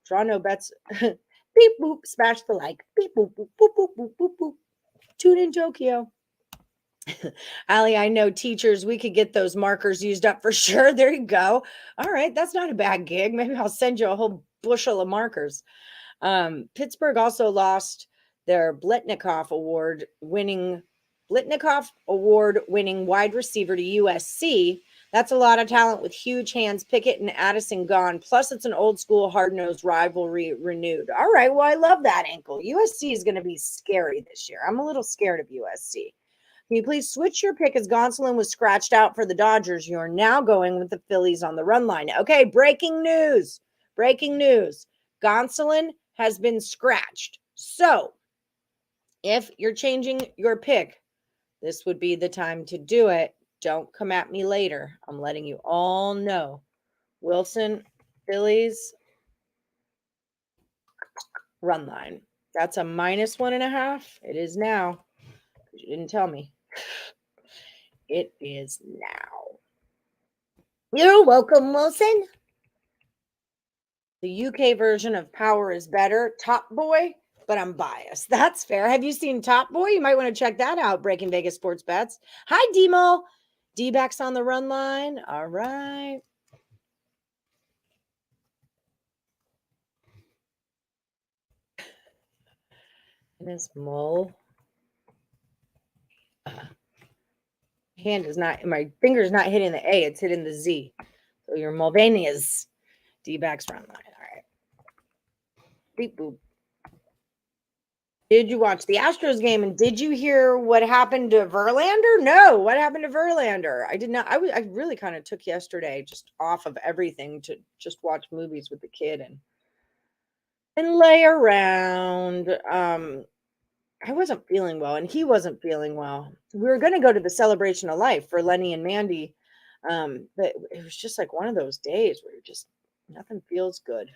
Speaker 1: Draw no bets. Beep boop, smash the like. Beep boop, boop, boop, boop, boop, boop, boop. Tune in Tokyo. Allie, I know teachers, we could get those markers used up for sure. There you go. All right, that's not a bad gig. Maybe I'll send you a whole bushel of markers. Pittsburgh also lost their Blitnikoff Award winning wide receiver to USC. That's a lot of talent with huge hands. Pickett and Addison gone. Plus, it's an old school, hard-nosed rivalry renewed. All right, well, I love that ankle. USC is going to be scary this year. I'm a little scared of USC. Can you please switch your pick as Gonsolin was scratched out for the Dodgers? You're now going with the Phillies on the run line. Okay, breaking news. Breaking news. Gonsolin has been scratched. So, if you're changing your pick, this would be the time to do it. Don't come at me later. I'm letting you all know. Wilson, Phillies, run line. That's a -1.5. It is now. You didn't tell me. It is now. You're welcome, Wilson. The UK version of Power is Better. Top Boy, but I'm biased. That's fair. Have you seen Top Boy? You might want to check that out. Breaking Vegas Sports Bets. Hi, Demo. D-backs on the run line. All right. Miss Mole. Hand is not, my finger's not hitting the A, it's hitting the Z. So your Mulvaney's D-backs run line. All right. Beep boop. Did you watch the Astros game and did you hear what happened to Verlander? No. What happened to Verlander? I did not. I really kind of took yesterday just off of everything to just watch movies with the kid and lay around. I wasn't feeling well and he wasn't feeling well. We were going to go to the Celebration of Life for Lenny and Mandy. But it was just like one of those days where just nothing feels good.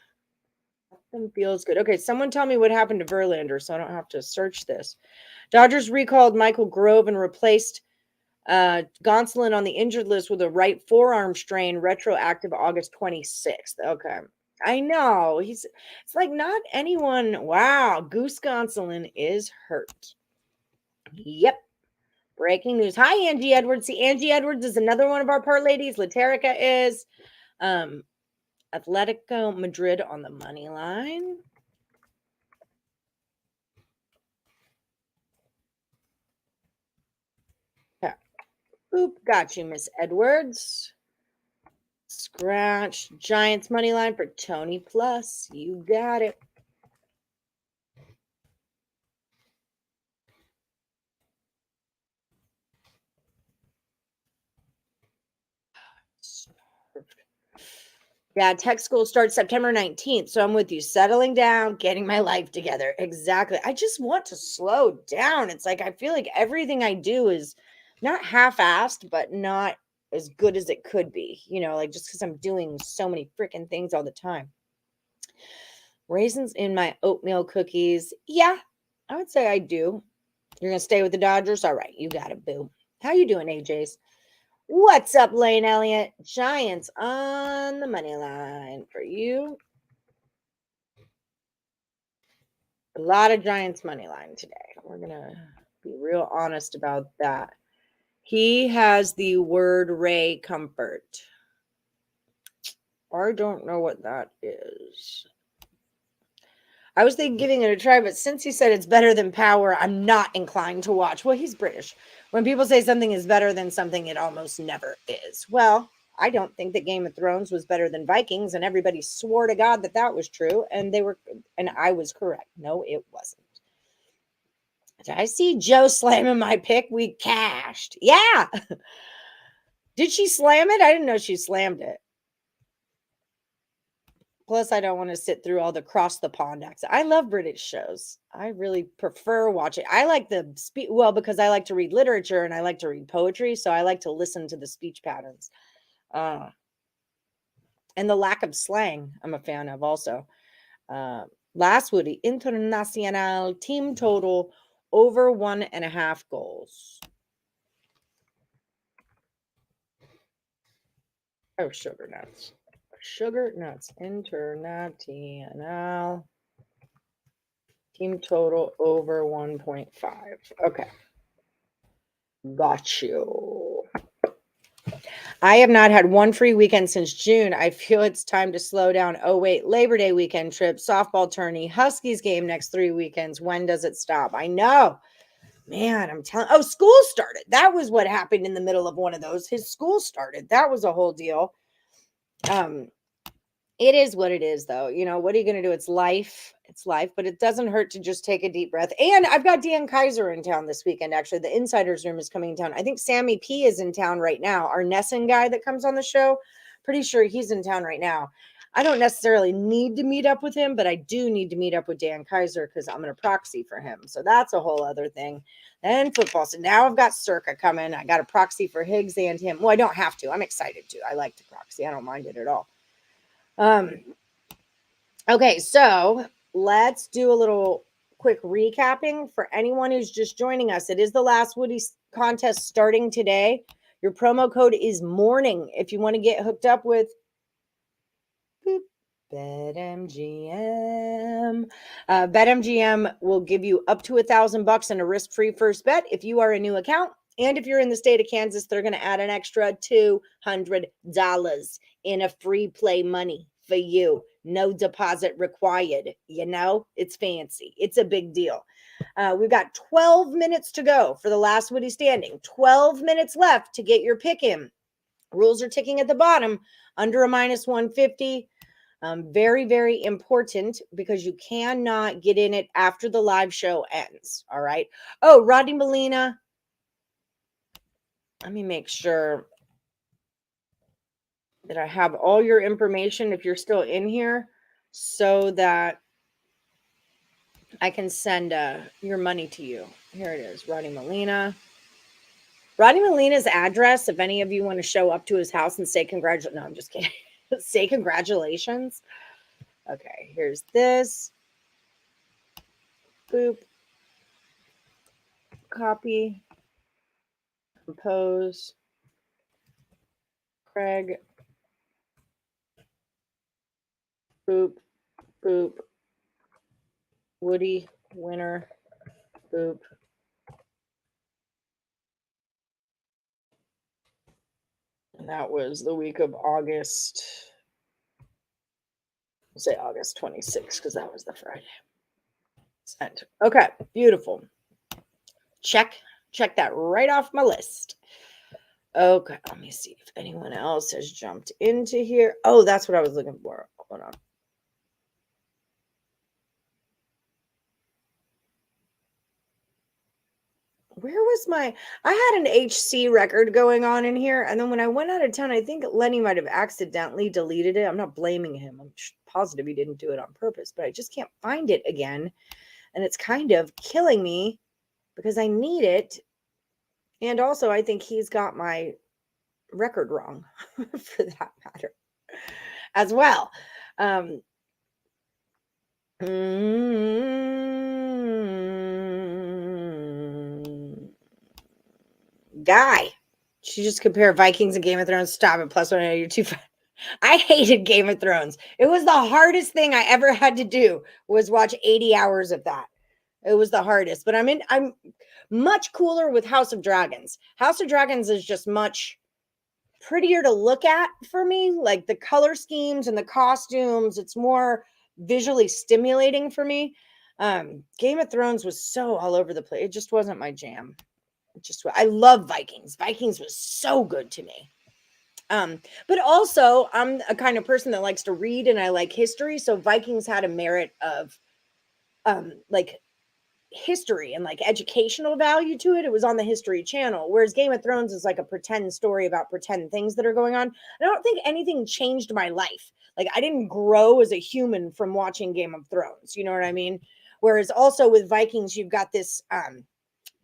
Speaker 1: Nothing feels good. Okay, someone tell me what happened to Verlander so I don't have to search this. Dodgers recalled Michael Grove and replaced Gonsolin on the injured list with a right forearm strain, retroactive August 26th. Okay. I know. It's like not anyone. Wow. Goose Gonsolin is hurt. Yep. Breaking news. Hi, Angie Edwards. See, Angie Edwards is another one of our part ladies. Laterica is. Atletico Madrid on the money line. Yeah. Boop. Got you, Miss Edwards. Scratch. Giants money line for Tony Plus. You got it. Yeah, tech school starts September 19th. So I'm with you. Settling down, getting my life together. Exactly. I just want to slow down. It's like I feel like everything I do is not half-assed, but not as good as it could be. You know, like just because I'm doing so many freaking things all the time. Raisins in my oatmeal cookies. Yeah, I would say I do. You're going to stay with the Dodgers? All right, you got it, boo. How you doing, AJs? What's up, Lane Elliott? Giants on the money line for you. A lot of Giants money line today. We're going to be real honest about that. He has the word Ray Comfort. I don't know what that is. I was thinking giving it a try, but since he said it's better than Power, I'm not inclined to watch. Well, he's British. When people say something is better than something, it almost never is. Well, I don't think that Game of Thrones was better than Vikings, and everybody swore to God that that was true, and I was correct. No, it wasn't. Did I see Joe slamming my pick? We cashed. Yeah. Did she slam it? I didn't know she slammed it. Plus, I don't want to sit through all the cross the pond acts. I love British shows. I really prefer watching. I like the because I like to read literature and I like to read poetry, so I like to listen to the speech patterns. And the lack of slang, I'm a fan of also. Last Woody, International team total over 1.5 goals. Oh, sugar nuts. Sugar nuts. International team total over 1.5. Okay. Got you. I have not had one free weekend since June. I feel it's time to slow down. Oh, wait. Labor Day weekend trip, softball tourney, Huskies game next 3 weekends. When does it stop? I know. Man, I'm telling. Oh, school started. That was what happened in the middle of one of those. His school started. That was a whole deal. It is what it is, though. You know, what are you going to do? It's life. It's life, but it doesn't hurt to just take a deep breath. And I've got Dan Kaiser in town this weekend, actually. The Insiders Room is coming in town. I think Sammy P is in town right now. Our Nesson guy that comes on the show, pretty sure he's in town right now. I don't necessarily need to meet up with him, but I do need to meet up with Dan Kaiser because I'm going to proxy for him. So that's a whole other thing. And football. So now I've got Circa coming. I got a proxy for Higgs and him. Well, I don't have to. I'm excited to. I like to proxy. I don't mind it at all. Okay, so let's do a little quick recapping for anyone who's just joining us. It is the last Woodies contest starting today. Your promo code is morning if you want to get hooked up with BetMGM. BetMGM will give you up to $1,000 in a risk-free first bet if you are a new account. And if you're in the state of Kansas, they're going to add an extra $200 in a free play money for you. No deposit required. You know, it's fancy. It's a big deal. We've got 12 minutes to go for the last Woody standing. 12 minutes left to get your pick in. Rules are ticking at the bottom. Under a minus 150. Very, very important because you cannot get in it after the live show ends. All right. Oh, Rodney Molina. Let me make sure that I have all your information if you're still in here so that I can send your money to you. Here it is, Rodney Molina. Rodney Molina's address, if any of you want to show up to his house and say congratulations. No, I'm just kidding. Say congratulations. Okay, here's this. Boop. Copy. Compose. Craig. Boop. Boop. Woody. Winner. Boop. And that was the week of August. I'll say August 26th because that was the Friday. Sent. Okay, beautiful. Check that right off my list. Okay, let me see if anyone else has jumped into here. Oh, that's what I was looking for. Hold on. Where was I had an HC record going on in here. And then when I went out of town, I think Lenny might have accidentally deleted it. I'm not blaming him. I'm positive he didn't do it on purpose, but I just can't find it again. And it's kind of killing me because I need it. And also, I think he's got my record wrong for that matter as well. Guy, she just compare Vikings and Game of Thrones. Stop it. Plus 1, you're too fat. I hated Game of Thrones. It was the hardest thing I ever had to do was watch 80 hours of that. It was the hardest, but I'm much cooler with House of Dragons. House of Dragons is just much prettier to look at for me, like the color schemes and the costumes. It's more visually stimulating for me. Game of Thrones was so all over the place. It just wasn't my jam. I love Vikings. Vikings was so good to me. But also I'm a kind of person that likes to read and I like history. So Vikings had a merit of like history and like educational value to it. It was on the History Channel, whereas Game of Thrones is like a pretend story about pretend things that are going on. I don't think anything changed my life. Like I didn't grow as a human from watching Game of Thrones. You know what I mean? Whereas also with Vikings, you've got this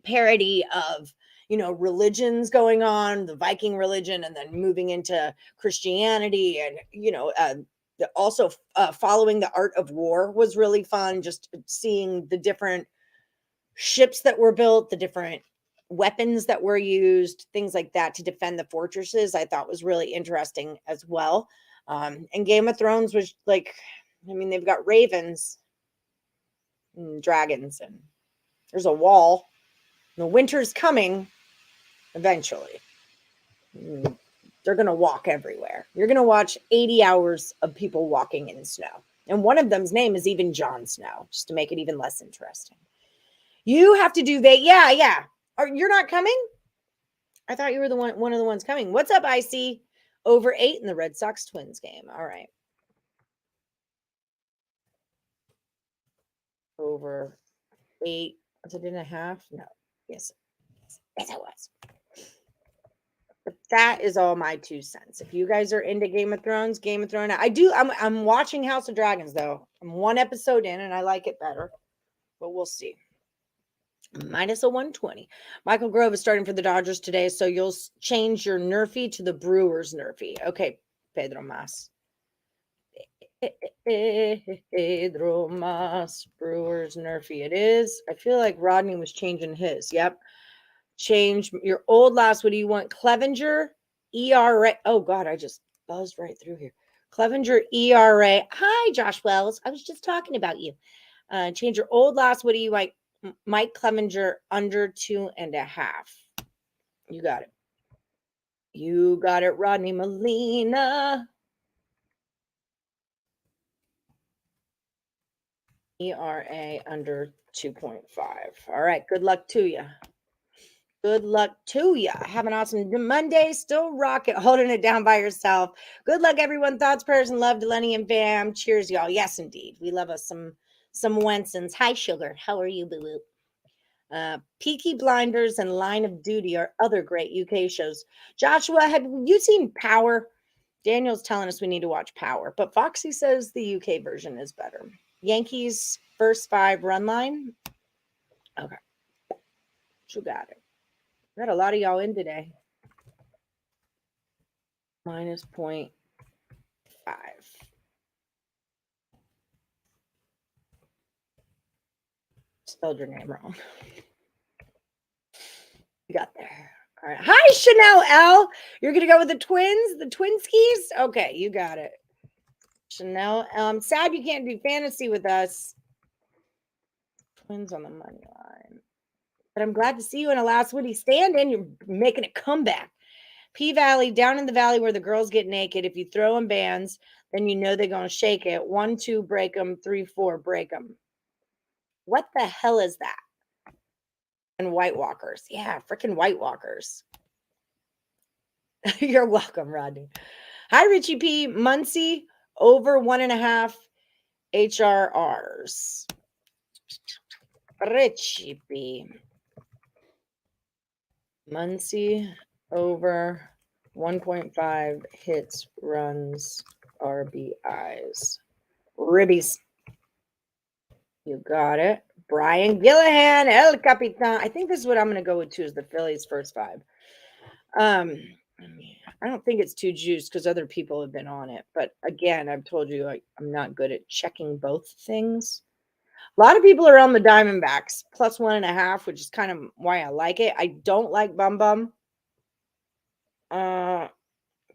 Speaker 1: parody of religions going on, the Viking religion, and then moving into Christianity, and also following the art of war was really fun. Just seeing the different ships that were built, the different weapons that were used, things like that to defend the fortresses, I thought was really interesting as well. And Game of Thrones was like, I mean, they've got ravens and dragons, and there's a wall. The winter's coming eventually. They're going to walk everywhere. You're going to watch 80 hours of people walking in snow. And one of them's name is even Jon Snow, just to make it even less interesting. You have to do that. Yeah. You're not coming? I thought you were one of the ones coming. What's up, Icy? Over 8 in the Red Sox Twins game. All right. Over 8. Was it 8.5? No. Yes, it was. But that is all my 2 cents. If you guys are into Game of Thrones, I'm watching House of Dragons though. I'm 1 episode in and I like it better. But we'll see. Minus a 120. Michael Grove is starting for the Dodgers today, so you'll change your Nerfy to the Brewers Nerfy. Okay, Pedro Mas. Pedro Mas, Brewers Nerfy. It is. I feel like Rodney was changing his. Yep. Change your old last. What do you want? Clevenger ERA. Oh God, I just buzzed right through here. Clevenger ERA. Hi, Josh Wells. I was just talking about you. Change your old last. What do you like? Mike Clevenger under 2.5. You got it. You got it, Rodney Molina. ERA under 2.5. All right. Good luck to you. Good luck to you. Have an awesome Monday. Still rocking, holding it down by yourself. Good luck, everyone. Thoughts, prayers, and love to Lenny and Bam. Cheers, y'all. Yes, indeed. We love us some Wensons. Hi, Sugar. How are you, boo-boo? Peaky Blinders and Line of Duty are other great UK shows. Joshua, have you seen Power? Daniel's telling us we need to watch Power, but Foxy says the UK version is better. Yankees first 5 run line. Okay. You got it. Got a lot of y'all in today. Minus 0.5. Spelled your name wrong. You got there. All right. Hi, Chanel L. You're going to go with the Twins? The Twinskies? Okay, you got it. Chanel L. I'm sad you can't do fantasy with us. Twins on the money line. But I'm glad to see you in a last Woody stand-in. You're making a comeback. P-Valley, down in the valley where the girls get naked. If you throw in bands, then you know they're going to shake it. 1, 2, break them. 3, 4, break them. What the hell is that? And White Walkers. Yeah, freaking White Walkers. You're welcome, Rodney. Hi, Richie P. Muncie, over 1.5 HRRs. Richie P. Muncie, over 1.5 hits, runs, RBIs. Ribbies. You got it. Brian Gillihan, El Capitan. I think this is what I'm going to go with too, is the Phillies first 5. I don't think it's too juiced because other people have been on it. But again, I've told you I'm not good at checking both things. A lot of people are on the Diamondbacks plus 1.5, which is kind of why I like it. I don't like Bum Bum.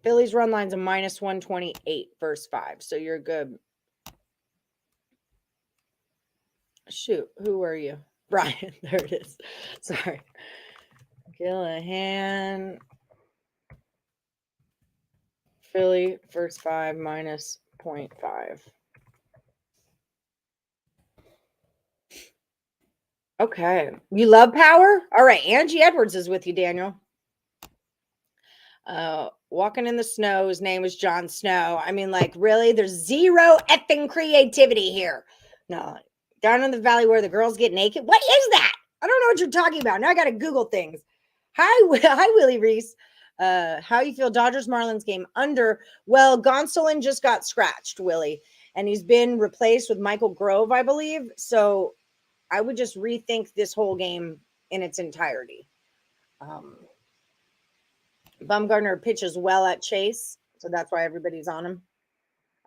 Speaker 1: Phillies run line's a minus 128 first 5. So you're good. Shoot, who were you? Brian, there it is. Sorry. Gillihan. Philly, first 5, minus 0.5. Okay. You love Power? All right. Angie Edwards is with you, Daniel. Walking in the snow. His name was Jon Snow. I mean, like, really? There's zero effing creativity here. No, down in the valley where the girls get naked. What is that? I don't know what you're talking about. Now I got to Google things. Hi, Willie Reese. How you feel? Dodgers Marlins game under. Well, Gonsolin just got scratched, Willie, and he's been replaced with Michael Grove, I believe. So I would just rethink this whole game in its entirety. Bumgarner pitches well at Chase, so that's why everybody's on him.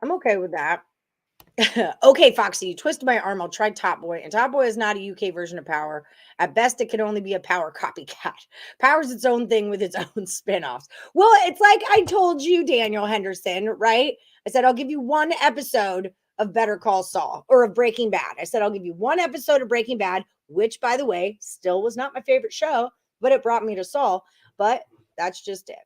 Speaker 1: I'm okay with that. Okay, Foxy, you twisted my arm. I'll try Top Boy. And Top Boy is not a UK version of Power. At best, it can only be a Power copycat. Power's its own thing with its own spinoffs. Well, it's like I told you, Daniel Henderson, right? I said, I'll give you one episode of Better Call Saul or of Breaking Bad. I said, I'll give you one episode of Breaking Bad, which, by the way, still was not my favorite show, but it brought me to Saul. But that's just it.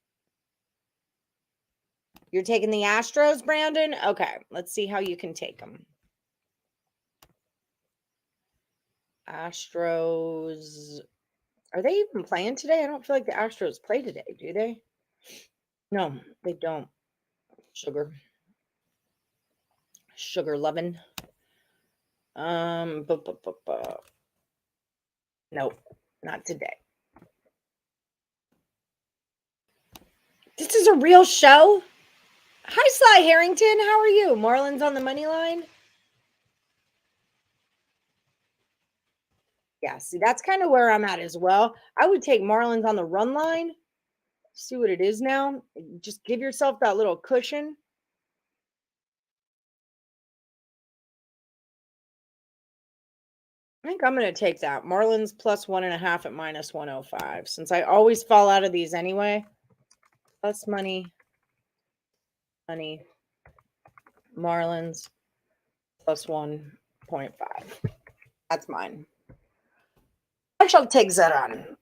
Speaker 1: You're taking the Astros, Brandon? Okay, let's see how you can take them. Astros. Are they even playing today? I don't feel like the Astros play today, do they? No, they don't. Sugar loving. Nope, not today. This is a real show? Hi, Sly Harrington. How are you? Marlins on the money line? Yeah, see, that's kind of where I'm at as well. I would take Marlins on the run line. See what it is now. Just give yourself that little cushion. I think I'm going to take that. Marlins plus 1.5 at minus 105. Since I always fall out of these anyway. Plus money. Marlins plus 1.5. That's mine. I shall take Zeron.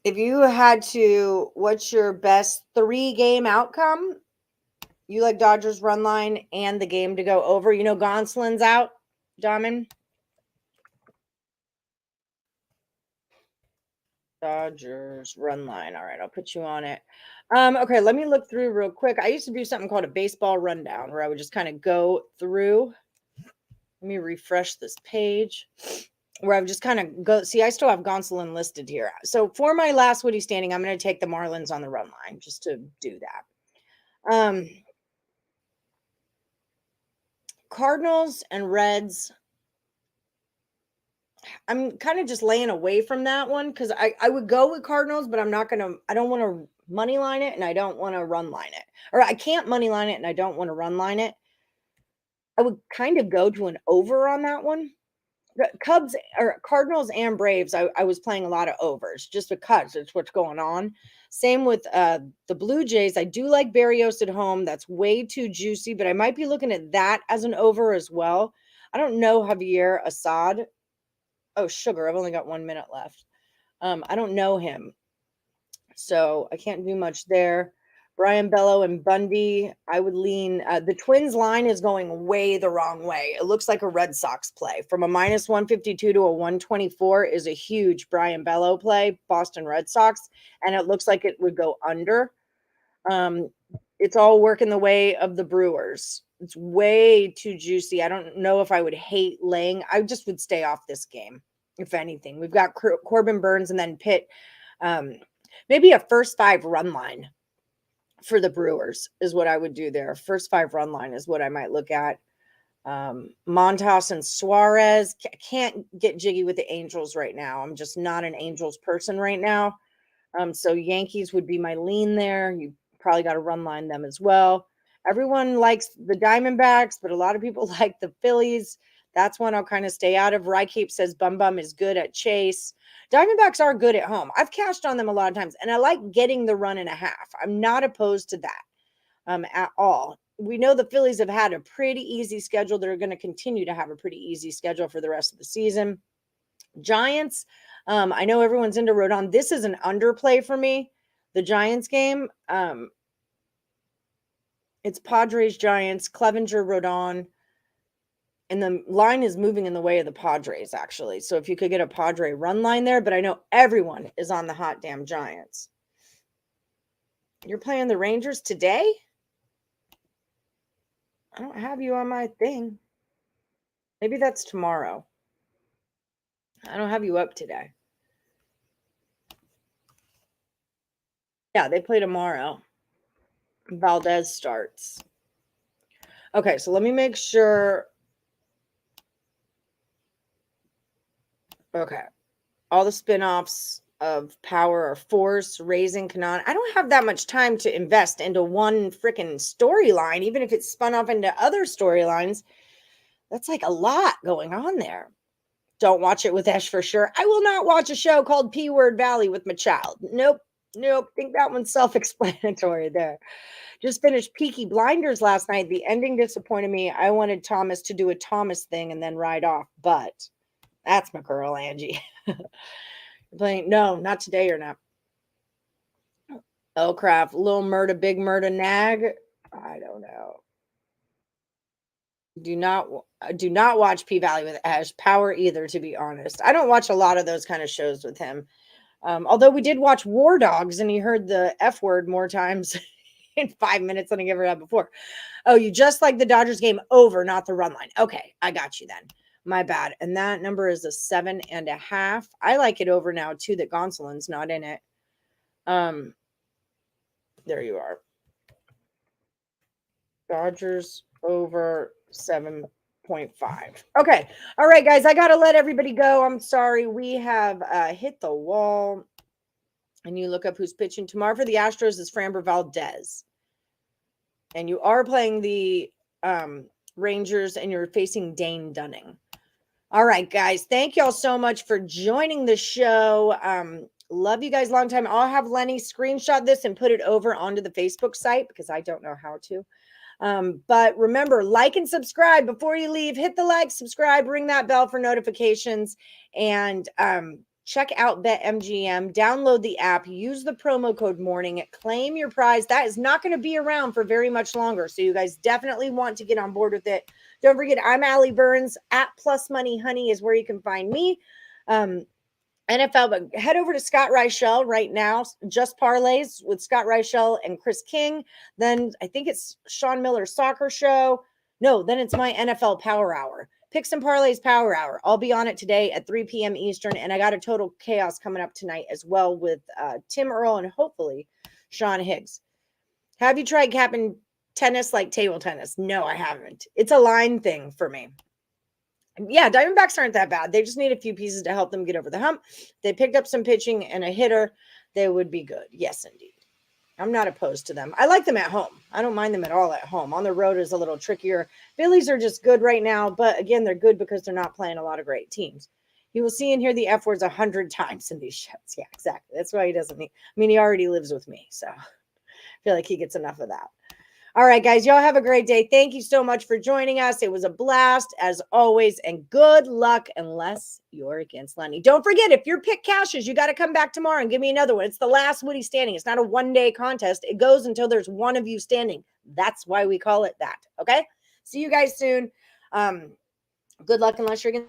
Speaker 1: If you had to, what's your best 3-game outcome? You like Dodgers run line and the game to go over. You know Gonsolin's out, Diamond. Dodgers run line. All right, I'll put you on it. Okay, let me look through real quick. I used to do something called a baseball rundown where I would just kind of go through. Let me refresh this page where I would just kind of go. See, I still have Gonsolin listed here. So for my last Woody standing, I'm going to take the Marlins on the run line just to do that. Cardinals and Reds. I'm kind of just laying away from that one because I would go with Cardinals, but I don't want to money line it and I don't want to run line it. Or I can't money line it and I don't want to run line it. I would kind of go to an over on that one. Cubs or Cardinals and Braves, I was playing a lot of overs just because it's what's going on. Same with the Blue Jays. I do like Berrios at home. That's way too juicy, but I might be looking at that as an over as well. I don't know Javier Assad. Oh, sugar. I've only got 1 minute left. I don't know him. So I can't do much there. Brian Bello and Bundy, I would lean. The Twins line is going way the wrong way. It looks like a Red Sox play. From a minus 152 to a 124 is a huge Brian Bello play, Boston Red Sox, and it looks like it would go under. It's all working the way of the Brewers. It's way too juicy. I don't know if I would hate laying. I just would stay off this game, if anything. We've got Corbin Burns and then Pitt. Maybe a first 5 run line for the Brewers is what I would do there. First 5 run line is what I might look at. Montas and Suarez. Can't get jiggy with the Angels right now. I'm just not an Angels person right now. So Yankees would be my lean there. You probably got to run line them as well. Everyone likes the Diamondbacks, but a lot of people like the Phillies. That's one I'll kind of stay out of. Rycape says Bum is good at Chase. Diamondbacks are good at home. I've cashed on them a lot of times, and I like getting the 1.5. I'm not opposed to that at all. We know the Phillies have had a pretty easy schedule. They're going to continue to have a pretty easy schedule for the rest of the season. Giants, I know everyone's into Rodon. This is an underplay for me, the Giants game. It's Padres, Giants, Clevenger, Rodon. And the line is moving in the way of the Padres, actually. So if you could get a Padre run line there, but I know everyone is on the hot damn Giants. You're playing the Rangers today? I don't have you on my thing. Maybe that's tomorrow. I don't have you up today. Yeah, they play tomorrow. Valdez starts. Okay, so let me make sure. Okay. All the spin-offs of Power are Force, Raising Kanan. I don't have that much time to invest into one freaking storyline, even if it's spun off into other storylines. That's like a lot going on there. Don't watch it with Ash for sure. I will not watch a show called P Word Valley with my child. Nope. Nope. I think that one's self-explanatory there. Just finished Peaky Blinders last night. The ending disappointed me. I wanted Thomas to do a Thomas thing and then ride off, but that's my girl, Angie. Playing no, not today or not. Oh crap. Little Murda, Big Murda, Nag. I don't know. Do not watch P Valley with Ash Power either, to be honest. I don't watch a lot of those kind of shows with him. Although we did watch War Dogs and he heard the F word more times in 5 minutes than I ever had before. Oh, you just like the Dodgers game over, not the run line. Okay, I got you then. My bad. And that number is a 7.5. I like it over now too, that Gonsolin's not in it. There you are. Dodgers over 7.5. Okay. All right, guys. I got to let everybody go. I'm sorry. We have hit the wall. And you look up who's pitching tomorrow for the Astros is Framber Valdez. And you are playing the Rangers and you're facing Dane Dunning. All right, guys. Thank y'all so much for joining the show. Love you guys long time. I'll have Lenny screenshot this and put it over onto the Facebook site because I don't know how to. But remember, like and subscribe before you leave. Hit the like, subscribe, ring that bell for notifications, and check out BetMGM. Download the app. Use the promo code MORNING. Claim your prize. That is not going to be around for very much longer, so you guys definitely want to get on board with it. Don't forget, I'm Allie Burns. At Plus Money Honey is where you can find me. NFL, but head over to Scott Reichel right now. Just parlays with Scott Reichel and Chris King. Then I think it's Sean Miller's soccer show. No, then it's my NFL Power Hour. Picks and Parlays Power Hour. I'll be on it today at 3 p.m. Eastern. And I got a Total Chaos coming up tonight as well with Tim Earl and hopefully Sean Higgs. Have you tried capping tennis like table tennis? No, I haven't. It's a line thing for me. Yeah, Diamondbacks aren't that bad. They just need a few pieces to help them get over the hump. They picked up some pitching and a hitter. They would be good. Yes, indeed. I'm not opposed to them. I like them at home. I don't mind them at all at home. On the road is a little trickier. Phillies are just good right now, but again, they're good because they're not playing a lot of great teams. You will see and hear the F words 100 times in these shows. Yeah, exactly. That's why he doesn't need. I mean, he already lives with me, so I feel like he gets enough of that. All right, guys, y'all have a great day. Thank you so much for joining us. It was a blast as always, and good luck unless you're against Lenny. Don't forget, if your pick cashes, you got to come back tomorrow and give me another one. It's the last Woody standing. It's not a one-day contest. It goes until there's one of you standing. That's why we call it that, okay? See you guys soon. Good luck unless you're against